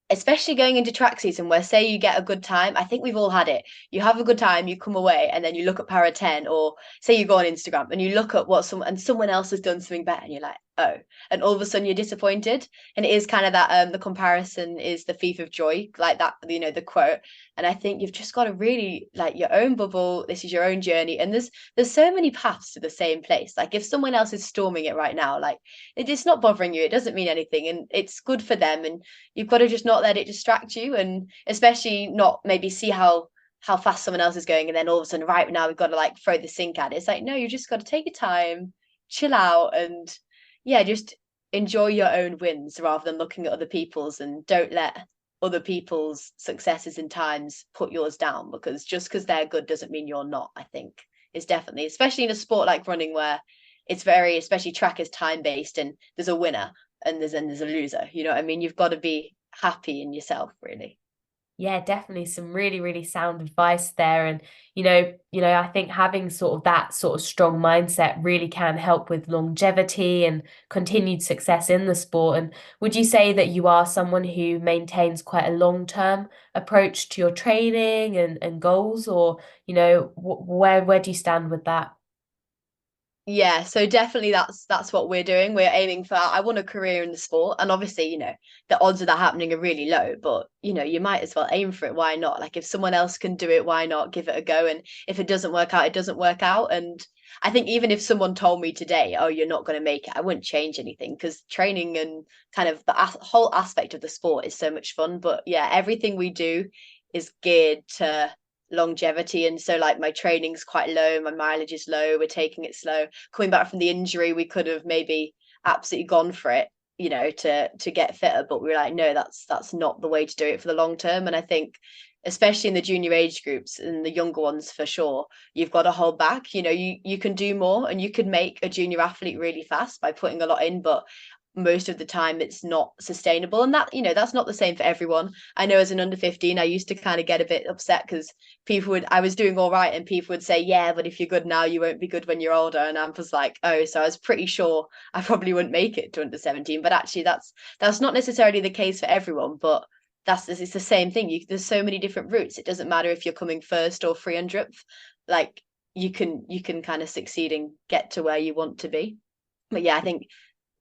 especially going into track season, where say you get a good time. I think we've all had it. You have a good time, you come away, and then you look at para 10, or say you go on Instagram and you look at what someone else has done something better, and you're like, oh, and all of a sudden you're disappointed. And it is kind of that the comparison is the thief of joy, like that, the quote. And I think you've just got to really like your own bubble. This is your own journey, and there's so many paths to the same place. Like if someone else is storming it right now, like it's not bothering you, it doesn't mean anything, and it's good for them. And you've got to just not let it distract you, and especially not maybe see how fast someone else is going, and then all of a sudden, right now we've got to like throw the sink at it. It's like, no, you just got to take your time, chill out, and yeah, just enjoy your own wins rather than looking at other people's, and don't let other people's successes in times put yours down, because just because they're good doesn't mean you're not. I think is definitely, especially in a sport like running where it's very, especially track is time based, and there's a winner and there's a loser. You know what I mean? You've got to be happy in yourself, really. Yeah, definitely some really, really sound advice there. And, I think having sort of that sort of strong mindset really can help with longevity and continued success in the sport. And would you say that you are someone who maintains quite a long-term approach to your training and goals, or, where do you stand with that? Yeah, so definitely that's what we're doing. We're aiming for, I want a career in the sport. And obviously, the odds of that happening are really low, but you might as well aim for it. Why not? Like if someone else can do it, why not give it a go? And if it doesn't work out, it doesn't work out. And I think even if someone told me today, oh, you're not going to make it, I wouldn't change anything, because training and kind of the whole aspect of the sport is so much fun. But yeah, everything we do is geared to longevity. And so like my training's quite low, my mileage is low, we're taking it slow. Coming back from the injury, we could have maybe absolutely gone for it, to get fitter, but we were like, no, that's not the way to do it for the long term. And I think especially in the junior age groups and the younger ones, for sure, you've got to hold back. You can do more, and you can make a junior athlete really fast by putting a lot in, but most of the time it's not sustainable. And that's not the same for everyone. I know as an under 15, I used to kind of get a bit upset because I was doing all right, and people would say, yeah, but if you're good now, you won't be good when you're older. And I was like, oh, so I was pretty sure I probably wouldn't make it to under 17. But actually that's not necessarily the case for everyone. But it's the same thing. There's so many different routes. It doesn't matter if you're coming first or 300th. Like you can kind of succeed and get to where you want to be. But yeah, I think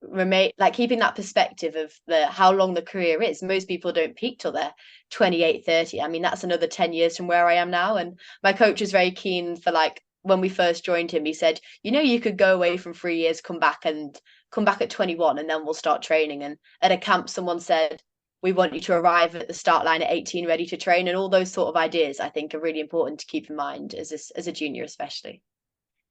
remain like keeping that perspective of the how long the career is. Most people don't peak till they're 28, 30. I mean, that's another 10 years from where I am now. And my coach was very keen for, like, when we first joined him, he said, you could go away from 3 years, come back at 21, and then we'll start training. And at a camp, someone said, we want you to arrive at the start line at 18 ready to train. And all those sort of ideas, I think, are really important to keep in mind as a junior, especially.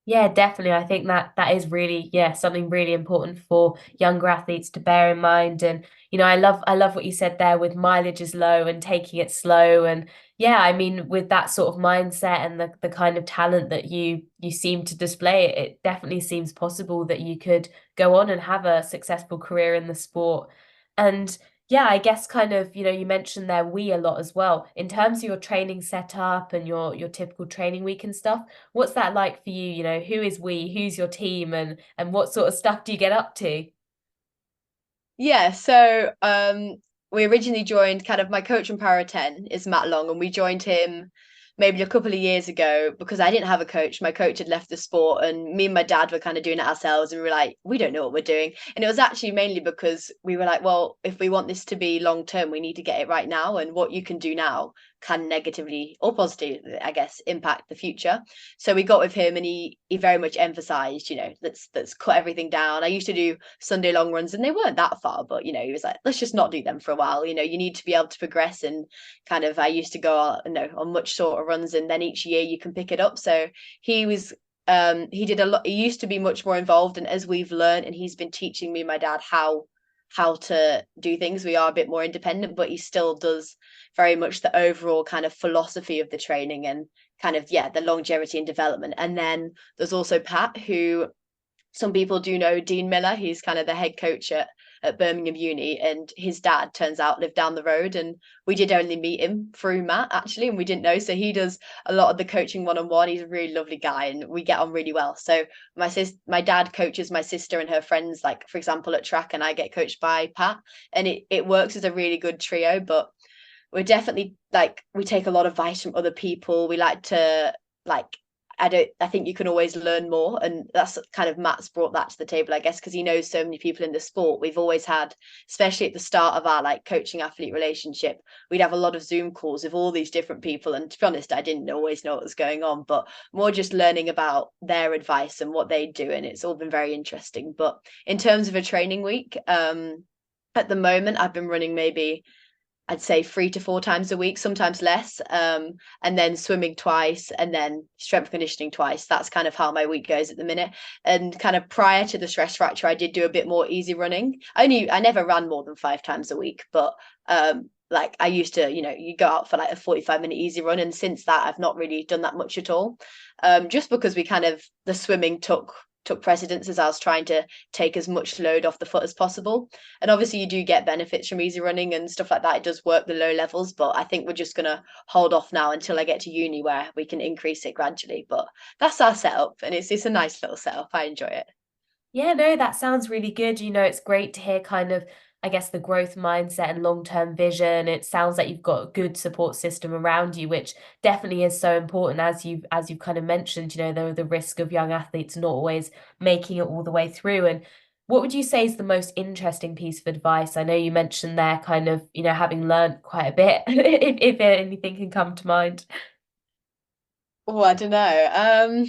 Yeah, definitely. I think that is really, yeah, something really important for younger athletes to bear in mind. And I love what you said there with mileage is low and taking it slow. And yeah, I mean, with that sort of mindset and the kind of talent that you seem to display, it definitely seems possible that you could go on and have a successful career in the sport. And yeah, I guess kind of, you mentioned there we a lot as well. In terms of your training setup and your typical training week and stuff. What's that like for you? Who is we? Who's your team? And what sort of stuff do you get up to? Yeah, so we originally joined, kind of, my coach in Para 10 is Matt Long, and we joined him maybe a couple of years ago because I didn't have a coach. My coach had left the sport, and me and my dad were kind of doing it ourselves, and we were like, we don't know what we're doing. And it was actually mainly because we were like, well, if we want this to be long term, we need to get it right now. And what you can do now can negatively or positively, I guess, impact the future. So we got with him, and he very much emphasized, let's cut everything down. I used to do Sunday long runs, and they weren't that far, but he was like, let's just not do them for a while. You need to be able to progress. And kind of, I used to go on much shorter runs, and then each year you can pick it up. So he was he did a lot. He used to be much more involved, and as we've learned, and he's been teaching me and my dad how to do things, we are a bit more independent, but he still does very much the overall kind of philosophy of the training and kind of, yeah, the longevity and development. And then there's also Pat, who some people do know, Dean Miller. He's kind of the head coach at Birmingham Uni, and his dad turns out lived down the road, and we did only meet him through Matt, actually, and we didn't know. So he does a lot of the coaching one-on-one. He's a really lovely guy, and we get on really well. So my dad coaches my sister and her friends, like, for example, at track, and I get coached by Pat, and it works as a really good trio. But we're definitely, like, we take a lot of advice from other people. We like to, like, I think you can always learn more. And that's kind of, Matt's brought that to the table, I guess, because he knows so many people in the sport. We've always had, especially at the start of our, like, coaching athlete relationship, we'd have a lot of Zoom calls with all these different people. And to be honest, I didn't always know what was going on, but more just learning about their advice and what they do. And it's all been very interesting. But in terms of a training week, at the moment, I've been running maybe I'd say 3 to 4 times a week, sometimes less. And then swimming twice and then strength conditioning twice. That's kind of how my week goes at the minute. And kind of prior to the stress fracture, I did do a bit more easy running. I never ran more than 5 times a week, but like I used to, you go out for like a 45-minute easy run. And since that, I've not really done that much at all. Just because the swimming took precedence as I was trying to take as much load off the foot as possible. And obviously you do get benefits from easy running and stuff like that. It does work the low levels, but I think we're just gonna hold off now until I get to uni where we can increase it gradually. But that's our setup, and it's a nice little setup. I enjoy it. Yeah, no, that sounds really good. It's great to hear kind of, I guess, the growth mindset and long-term vision. It sounds like you've got a good support system around you, which definitely is so important as you've kind of mentioned, the risk of young athletes not always making it all the way through. And what would you say is the most interesting piece of advice? I know you mentioned there kind of, having learned quite a bit, if anything can come to mind. Oh, I don't know.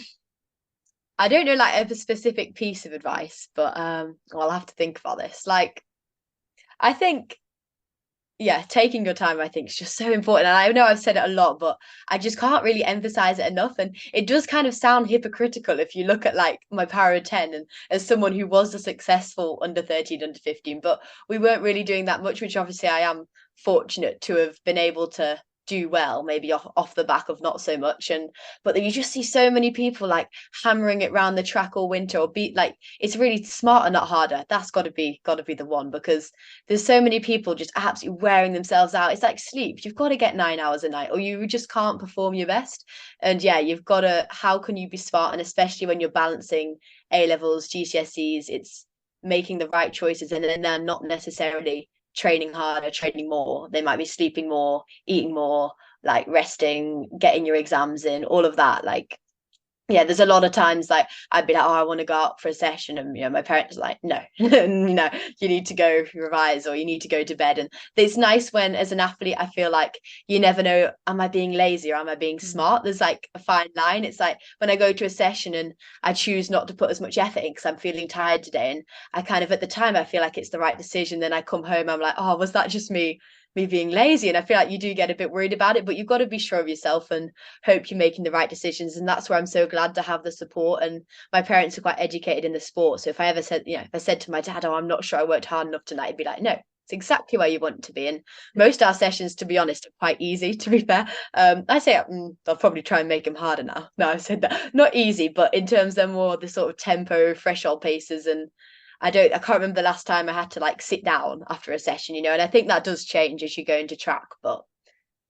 I don't know like a specific piece of advice, but I'll have to think about this. Like, I think yeah, taking your time, I think, is just so important. And I know I've said it a lot, but I just can't really emphasize it enough. And it does kind of sound hypocritical if you look at like my Para 10 and as someone who was a successful under 13, under 15, but we weren't really doing that much, which obviously I am fortunate to have been able to do well, maybe off the back of not so much. And but then you just see so many people like hammering it around the track all winter or beat like it's really smarter, not harder. That's gotta be the one because there's so many people just absolutely wearing themselves out. It's like sleep. You've got to get 9 hours a night, or you just can't perform your best. And yeah, you've got to. How can you be smart? And especially when you're balancing A levels, GCSEs, it's making the right choices, and then they're not necessarily training harder, training more. They might be sleeping more, eating more, like resting, getting your exams in, all of that. Like yeah, there's a lot of times like I'd be like, oh, I want to go out for a session, and my parents are like, no, no, you need to go revise or you need to go to bed. And it's nice when, as an athlete, I feel like you never know, am I being lazy or am I being smart? There's like a fine line. It's like when I go to a session and I choose not to put as much effort in because I'm feeling tired today, and I kind of at the time I feel like it's the right decision. Then I come home, I'm like, oh, was that just me being lazy? And I feel like you do get a bit worried about it, but you've got to be sure of yourself and hope you're making the right decisions. And that's where I'm so glad to have the support. And my parents are quite educated in the sport. So if I ever said, if I said to my dad, oh, I'm not sure I worked hard enough tonight, he'd be like, no, it's exactly where you want to be. And most of our sessions, to be honest, are quite easy, to be fair. I say I'll probably try and make them harder now. No, I've said that. Not easy, but in terms of more the sort of tempo, threshold paces. And I can't remember the last time I had to like sit down after a session, and I think that does change as you go into track. But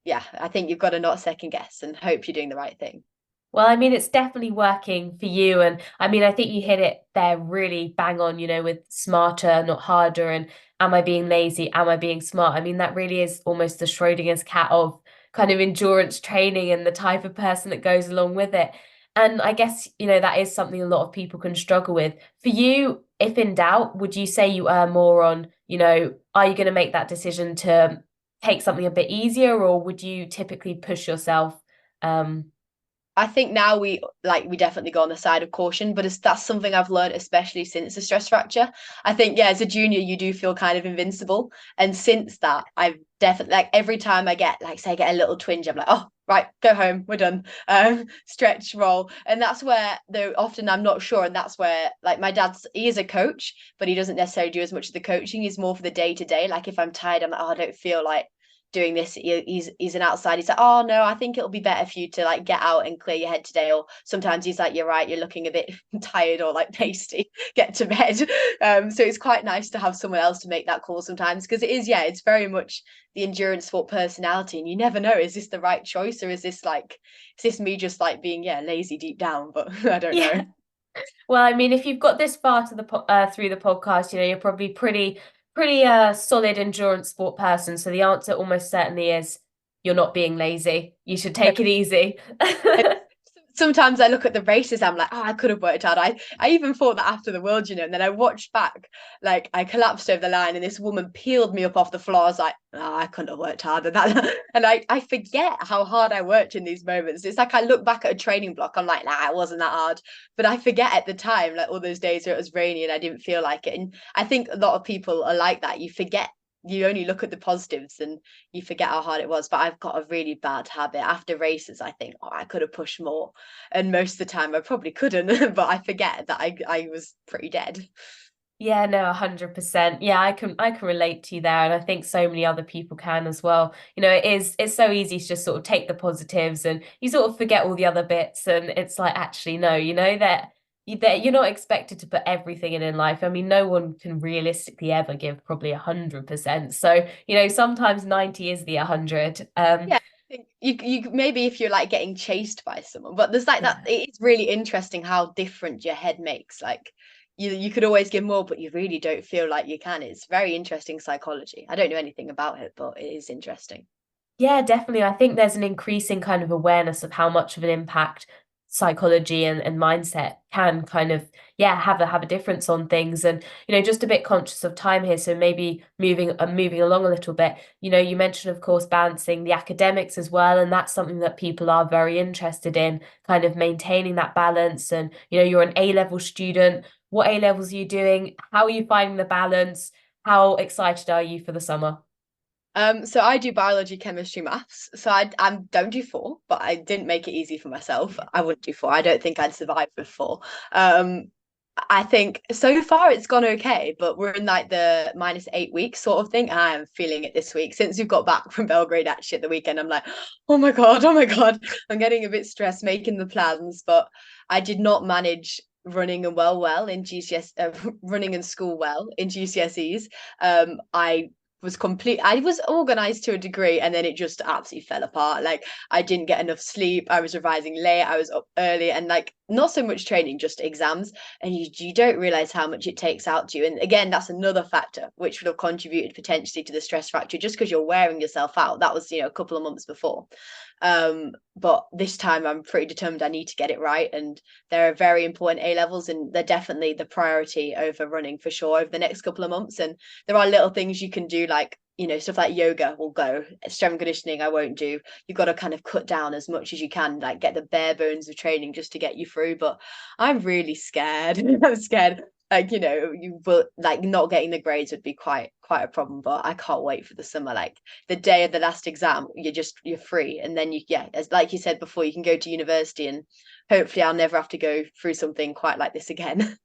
yeah, I think you've got to not second guess and hope you're doing the right thing. Well, I mean, it's definitely working for you. And I mean, I think you hit it there really bang on, with smarter, not harder. And am I being lazy? Am I being smart? I mean, that really is almost the Schrodinger's cat of kind of endurance training and the type of person that goes along with it. And I guess, that is something a lot of people can struggle with. For you, if in doubt, would you say you err more on, are you going to make that decision to take something a bit easier, or would you typically push yourself? I think now we definitely go on the side of caution, but that's something I've learned, especially since the stress fracture. I think yeah, as a junior, you do feel kind of invincible, and since that, I've definitely like every time I get like say I get a little twinge, I'm like, oh right, go home, we're done. Stretch, roll, and that's where though often I'm not sure, and that's where like my dad's he is a coach, but he doesn't necessarily do as much of the coaching. He's more for the day to day. Like if I'm tired, I'm like, oh, I don't feel like doing this. He's an outside. He's like, oh no, I think it'll be better for you to like get out and clear your head today. Or sometimes he's like, you're right, you're looking a bit tired or like pasty, get to bed. So it's quite nice to have someone else to make that call sometimes, because it is, yeah, it's very much the endurance sport personality, and you never know, is this the right choice, or is this me just like being lazy deep down? But I don't know. Yeah. Well, I mean, if you've got this far to through the podcast, you're probably pretty solid endurance sport person. So the answer almost certainly is you're not being lazy. You should take it easy. Sometimes I look at the races, I'm like, oh, I could have worked hard. I even thought that after the world, and then I watched back, like I collapsed over the line and this woman peeled me up off the floor. I was like, oh, I couldn't have worked harder than that. And I forget how hard I worked in these moments. It's like I look back at a training block, I'm like, nah, it wasn't that hard. But I forget at the time, like all those days where it was rainy and I didn't feel like it. And I think a lot of people are like that. You forget you only look at the positives and you forget how hard it was. But I've got a really bad habit. After races, I think, oh, I could have pushed more. And most of the time I probably couldn't, but I forget that I was pretty dead. Yeah, no, 100%. Yeah, I can relate to you there, and I think so many other people can as well. It's so easy to just sort of take the positives and you sort of forget all the other bits, and it's like actually no, that you're not expected to put everything in life. I mean, no one can realistically ever give probably 100%. So, sometimes 90 is the 100. Yeah, I think you maybe if you're like getting chased by someone, but there's like that. Yeah. It's really interesting how different your head makes. Like you could always give more, but you really don't feel like you can. It's very interesting psychology. I don't know anything about it, but it is interesting. Yeah, definitely. I think there's an increasing kind of awareness of how much of an impact psychology and mindset can kind of, yeah, have a difference on things. And, just a bit conscious of time here. So maybe moving along a little bit. You mentioned, of course, balancing the academics as well. And that's something that people are very interested in, kind of maintaining that balance. And, you're an A-level student. What A levels are you doing? How are you finding the balance? How excited are you for the summer? So I do biology, chemistry, maths. So I don't do four, but I didn't make it easy for myself. I wouldn't do four. I don't think I'd survive with four. Um, I think so far it's gone okay, but we're in like the -8 weeks sort of thing. I am feeling it this week since we've got back from Belgrade actually at the weekend. I'm like, oh my God. I'm getting a bit stressed making the plans, but I did not manage running and well in GCS running and school well in GCSEs. I was organized to a degree and then it just absolutely fell apart. Like I didn't get enough sleep, I was revising late, I was up early, and like not so much training, just exams. And you don't realize how much it takes out to you. And again, that's another factor which would have contributed potentially to the stress factor, just because you're wearing yourself out. That was, a couple of months before. But this time I'm pretty determined I need to get it right. And there are very important A levels, and they're definitely the priority over running for sure over the next couple of months. And there are little things you can do, like, stuff like yoga will go, strength conditioning I won't do. You've got to kind of cut down as much as you can, like get the bare bones of training just to get you through. But I'm really scared. I'm scared. Like, you will like not getting the grades would be quite a problem, but I can't wait for the summer. Like the day of the last exam, you're free. And then as like you said before, you can go to university, and hopefully I'll never have to go through something quite like this again.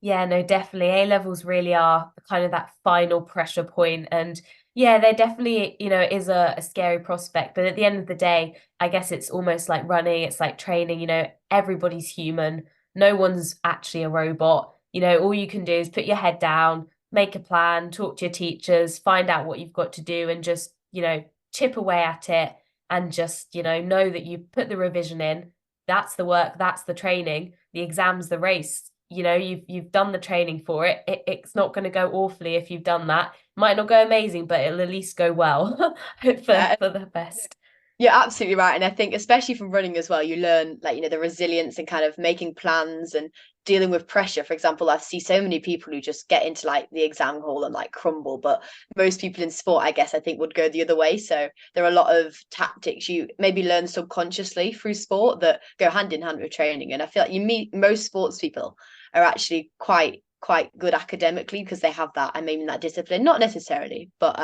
Yeah, no, definitely. A levels really are kind of that final pressure point. And yeah, they're definitely, it is a scary prospect. But at the end of the day, I guess it's almost like running, it's like training, everybody's human. No one's actually a robot. All you can do is put your head down, make a plan, talk to your teachers, find out what you've got to do, and just, chip away at it and just, know that you put the revision in. That's the work, that's the training, the exam's the race. You've done the training for it. It's not going to go awfully if you've done that. Might not go amazing, but it'll at least go well for Yeah, for the best. you're absolutely right. And I think especially from running as well, you learn like, the resilience and kind of making plans and dealing with pressure. For example, I see so many people who just get into like the exam hall and like crumble, but most people in sport, I guess, I think would go the other way. So there are a lot of tactics you maybe learn subconsciously through sport that go hand in hand with training. And I feel like you meet most sports people are actually quite good academically because they have that, I mean, that discipline. Not necessarily, but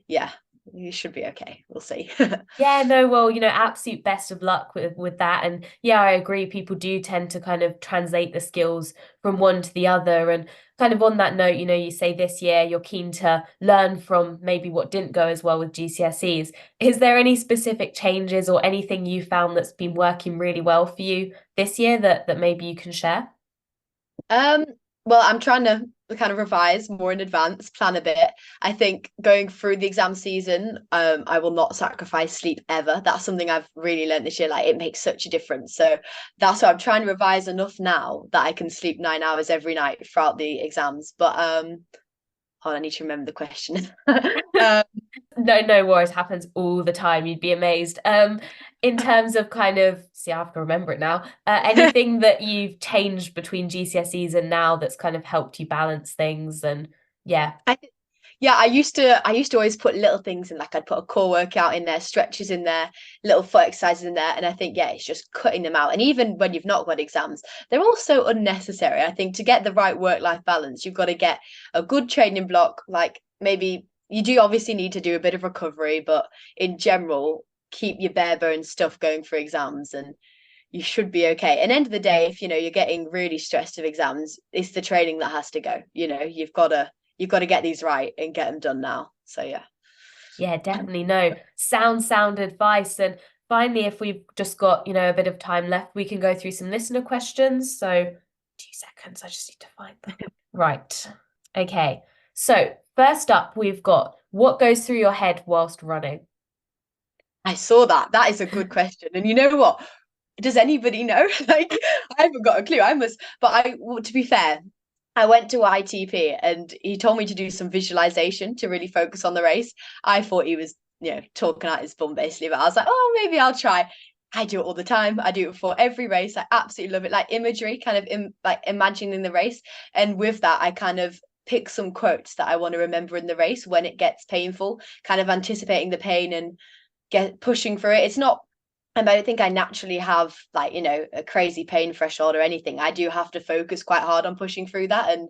yeah, you should be okay. We'll see. Yeah, no, well, absolute best of luck with that. And yeah, I agree. People do tend to kind of translate the skills from one to the other. And kind of on that note, you say this year you're keen to learn from maybe what didn't go as well with GCSEs. Is there any specific changes or anything you found that's been working really well for you this year that maybe you can share? Um, well, I'm trying to kind of revise more in advance, plan a bit. I think going through the exam season, I will not sacrifice sleep ever. That's something I've really learned this year. Like it makes such a difference. So that's why I'm trying to revise enough now that I can sleep 9 hours every night throughout the exams. But hold on, I need to remember the question. um, No, no worries, happens all the time. You'd be amazed. In terms of kind of, see, I have to remember it now. Anything that you've changed between GCSEs and now that's kind of helped you balance things and yeah. I Yeah, I used to always put little things in, like I'd put a core workout in there, stretches in there, little foot exercises in there. And I think, yeah, it's just cutting them out. And even when you've not got exams, they're also unnecessary. I think to get the right work-life balance, you've got to get a good training block, like maybe you do obviously need to do a bit of recovery, but in general, keep your bare bones stuff going for exams and you should be okay. And end of the day, if you're getting really stressed of exams, it's the training that has to go. You've got to get these right and get them done now. So yeah. Yeah, definitely. No, sound advice. And finally, if we've just got, a bit of time left, we can go through some listener questions. So 2 seconds, I just need to find them. Right. Okay. So first up, we've got what goes through your head whilst running? I saw that. That is a good question. And you know what? Does anybody know? Like, I haven't got a clue. Well, to be fair, I went to ITP and he told me to do some visualization to really focus on the race. I thought he was, talking out his bum basically, but I was like, oh, maybe I'll try. I do it all the time. I do it before every race. I absolutely love it. Like imagery, kind of like imagining the race. And with that, I kind of pick some quotes that I want to remember in the race when it gets painful, kind of anticipating the pain and get pushing for it. It's not, and I don't think I naturally have like, a crazy pain threshold or anything. I do have to focus quite hard on pushing through that and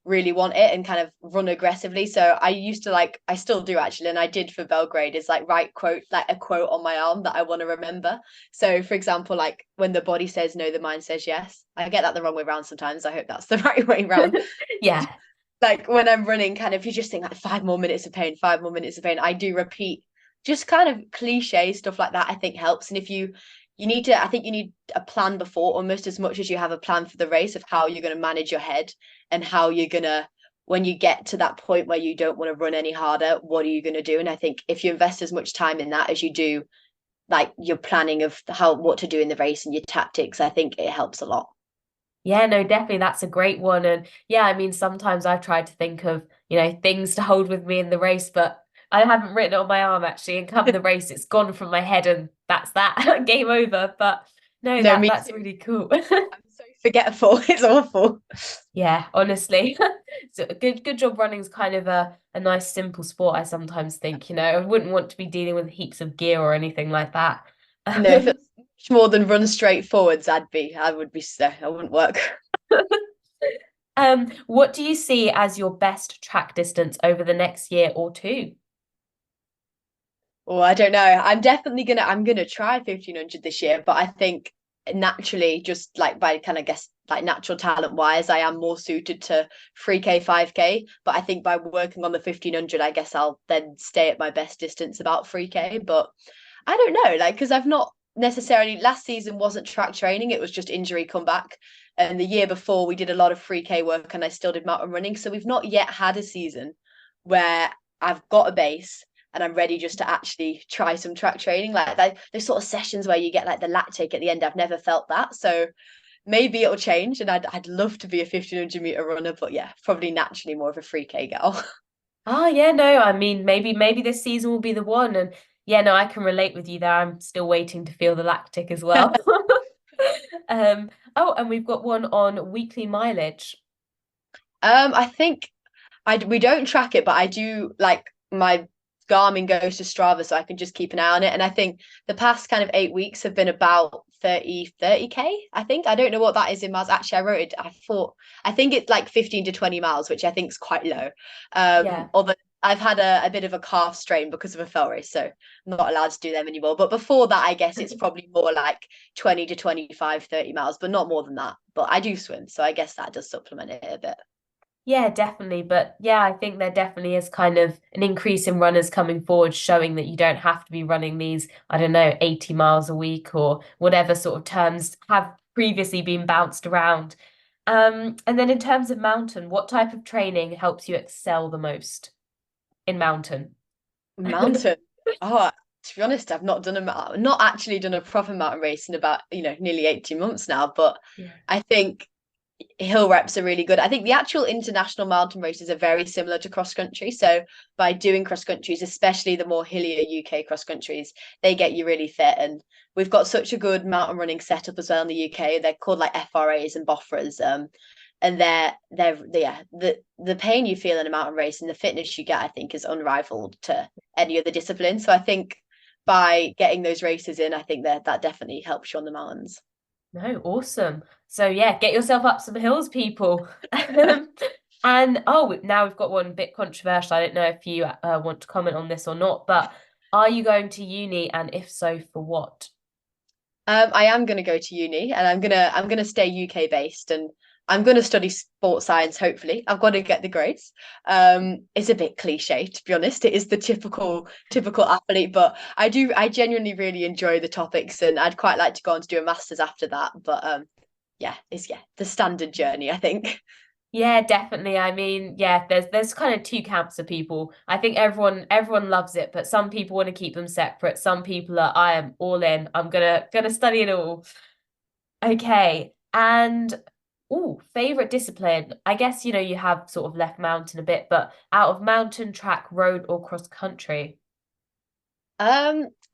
really want it and kind of run aggressively. So I used to I still do actually, and I did for Belgrade, is like write a quote on my arm that I want to remember. So for example, like when the body says no, the mind says yes. I get that the wrong way around sometimes. I hope that's the right way around. Yeah. Like when I'm running, kind of you just think like 5 more minutes of pain, 5 more minutes of pain. I do repeat just kind of cliche stuff like that. I think helps. And if I think you need a plan before almost as much as you have a plan for the race of how you're going to manage your head and how you're going to, when you get to that point where you don't want to run any harder, what are you going to do? And I think if you invest as much time in that as you do like your planning of what to do in the race and your tactics, I think it helps a lot. Yeah, no, definitely that's a great one. And yeah, I mean, sometimes I've tried to think of, things to hold with me in the race, but I haven't written it on my arm actually. And come the race, it's gone from my head and that's that. Game over. But no, No, me that's too. really cool. I'm so forgetful. It's awful. Yeah, honestly. So good job running's kind of a nice simple sport, I sometimes think, I wouldn't want to be dealing with heaps of gear or anything like that. No, if it's much more than run straight forwards, I would be so I wouldn't work. What do you see as your best track distance over the next year or two? Oh, I don't know. I'm gonna try 1500 this year, but I think naturally, just like by kind of guess like natural talent wise, I am more suited to 3K, 5K. But I think by working on the 1500, I guess I'll then stay at my best distance about 3K. But I don't know, like because I've not necessarily last season wasn't track training, it was just injury comeback. And the year before we did a lot of 3K work and I still did mountain running. So we've not yet had a season where I've got a base and I'm ready just to actually try some track training. Like those sort of sessions where you get like the lactic at the end, I've never felt that. So maybe it'll change and I'd love to be a 1500-meter runner, but yeah, probably naturally more of a 3K gal. Oh yeah, no, I mean maybe this season will be the one. And yeah, no, I can relate with you there. I'm still waiting to feel the lactic as well. Oh, and we've got one on weekly mileage. I think we don't track it, but I do like my Garmin goes to Strava, so I can just keep an eye on it. And I think the past kind of 8 weeks have been about 30K. I think I don't know what that is in miles. Actually, I wrote it. I think it's like 15 to 20 miles, which I think is quite low. Yeah. Although I've had a bit of a calf strain because of a fell race, so I'm not allowed to do them anymore. But before that, I guess it's probably more like 20 to 25, 30 miles, but not more than that. But I do swim, so I guess that does supplement it a bit. Yeah, definitely. But yeah, I think there definitely is kind of an increase in runners coming forward, showing that you don't have to be running these, I don't know, 80 miles a week or whatever sort of terms have previously been bounced around. And then in terms of mountain, what type of training helps you excel the most in mountain? Mountain. Oh, to be honest, I've not actually done a proper mountain race in about, nearly 18 months now, but Yeah. I think hill reps are really good. I think the actual international mountain races are very similar to cross country. So by doing cross countries, especially the more hillier UK cross countries, they get you really fit. And we've got such a good mountain running setup as well in the UK. They're called like FRAs and BOFRAs. And yeah, the pain you feel in a mountain race and the fitness you get, I think, is unrivaled to any other discipline. So I think by getting those races in, I think that definitely helps you on the mountains. No, awesome. So yeah, get yourself up some hills, people. And now we've got one bit controversial. I don't know if you want to comment on this or not, but are you going to uni, and if so, for what? I am going to go to uni, and I'm gonna stay UK based, and I'm going to study sports science. Hopefully, I've got to get the grades. It's a bit cliche, to be honest. It is the typical athlete, but I genuinely really enjoy the topics, and I'd quite like to go on to do a master's after that. But yeah, it's the standard journey, I think. Yeah, definitely. I mean, yeah, there's kind of two camps of people. I think everyone loves it, but some people want to keep them separate. Some people are, I am all in. I'm gonna study it all. Okay. And favorite discipline. I guess, you have sort of left mountain a bit, but out of mountain, track, road, or cross country.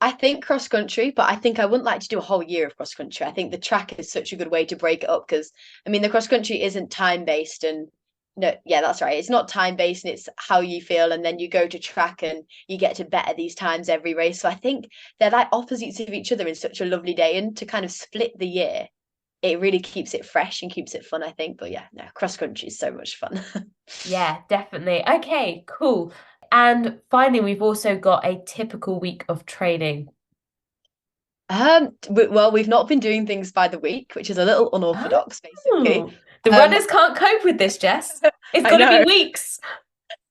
I think cross country, but I think I wouldn't like to do a whole year of cross country. I think the track is such a good way to break it up because I mean the cross country isn't time based and no, yeah, that's right. It's not time based and it's how you feel, and then you go to track and you get to better these times every race. So I think they're like opposites of each other in such a lovely day, and to kind of split the year, it really keeps it fresh and keeps it fun, I think. But yeah, no, cross country is so much fun. Yeah, definitely. Okay, cool. And finally, we've also got a typical week of training. Well, we've not been doing things by the week, which is a little unorthodox, basically. Oh, the Um, runners can't cope with this, Jess. It's I got to be know. weeks.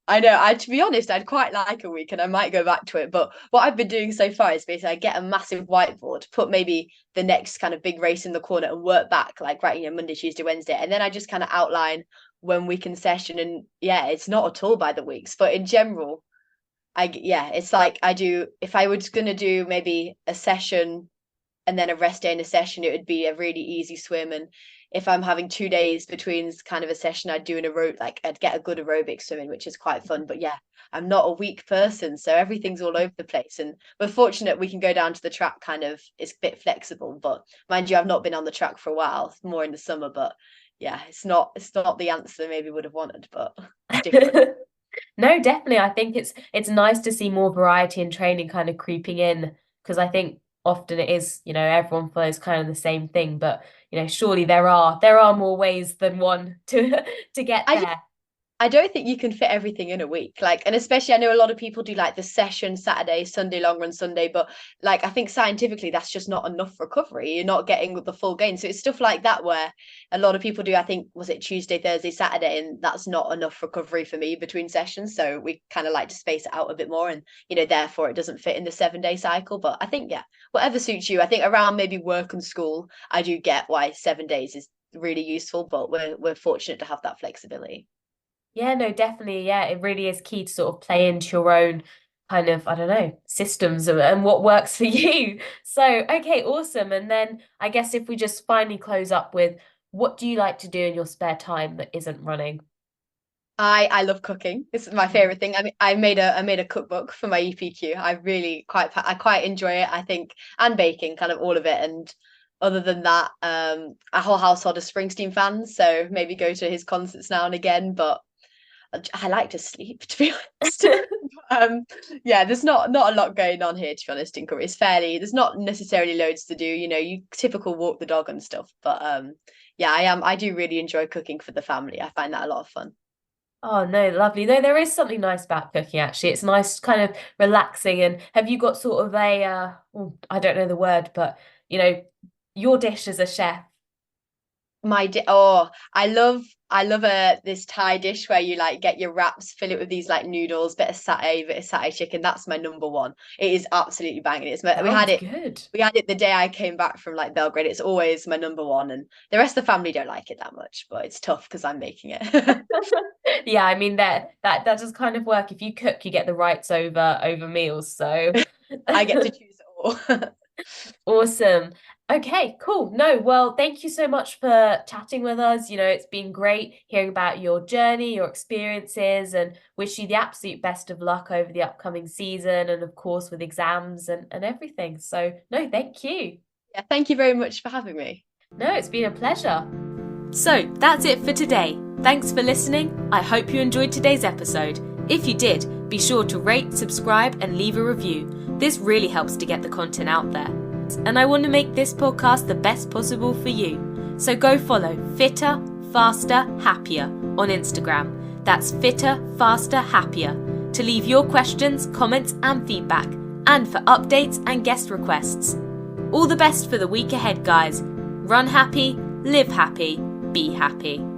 I know. To be honest, I'd quite like a week, and I might go back to it. But what I've been doing so far is basically I get a massive whiteboard, put maybe the next kind of big race in the corner, and work back like right, Monday, Tuesday, Wednesday, and then I just kind of outline when we can session. And yeah, it's not at all by the weeks, but in general, it's like I do. If I was gonna do maybe a session and then a rest day and a session, it would be a really easy swim. And if I'm having 2 days between kind of a session, I'd do I'd get a good aerobic swimming, which is quite fun. But yeah, I'm not a weak person, so everything's all over the place. And we're fortunate we can go down to the track kind of, it's a bit flexible. But mind you, I've not been on the track for a while, more in the summer. But yeah, it's not the answer maybe would have wanted, but it's different. No, definitely. I think it's nice to see more variety in training kind of creeping in because I think often it is, everyone follows kind of the same thing, but surely there are more ways than one to to get I there. I don't think you can fit everything in a week. Like, and especially I know a lot of people do like the session Saturday, Sunday, long run Sunday, but like I think scientifically that's just not enough recovery. You're not getting the full gain. So it's stuff like that where a lot of people do, I think, was it Tuesday, Thursday, Saturday, and that's not enough recovery for me between sessions. So we kind of like to space it out a bit more and therefore it doesn't fit in the 7 day cycle. But I think, yeah, whatever suits you. I think around maybe work and school, I do get why 7 days is really useful, but we're fortunate to have that flexibility. Yeah, no, definitely. Yeah, it really is key to sort of play into your own kind of, I don't know, systems and what works for you. So, okay, awesome. And then I guess if we just finally close up with what do you like to do in your spare time that isn't running? I love cooking. This is my Mm. favorite thing. I mean, I made a cookbook for my EPQ. I quite enjoy it. I think, and baking, kind of all of it. And other than that, our whole household is Springsteen fans, so maybe go to his concerts now and again. But I like to sleep, to be honest. um, yeah, there's not a lot going on here, to be honest. In Korea, it's fairly. There's not necessarily loads to do. You typical walk the dog and stuff. But yeah, I do really enjoy cooking for the family. I find that a lot of fun. Oh no, lovely. No, there is something nice about cooking actually. It's nice, kind of relaxing. And have you got sort of a I don't know the word, but you know, your dish as a chef? Oh, I love a this Thai dish where you like get your wraps, fill it with these like noodles, bit of satay chicken. That's my number one. It is absolutely banging. We had Sounds it good. we had it the day I came back from like Belgrade. It's always my number one, and the rest of the family don't like it that much, but it's tough because I'm making it. Yeah, I mean that does kind of work. If you cook, you get the rights over meals. So I get to choose it all. awesome. Okay, cool. No, well, thank you so much for chatting with us. It's been great hearing about your journey, your experiences, and wish you the absolute best of luck over the upcoming season and of course with exams and everything. So, no, thank you. Yeah, thank you very much for having me. No, it's been a pleasure. So, that's it for today. Thanks for listening. I hope you enjoyed today's episode. If you did, be sure to rate, subscribe, and leave a review. This really helps to get the content out there. And I want to make this podcast the best possible for you. So go follow Fitter, Faster, Happier on Instagram. That's fitter, faster, happier, to leave your questions, comments and feedback, and for updates and guest requests. All the best for the week ahead, guys. Run happy, live happy, be happy.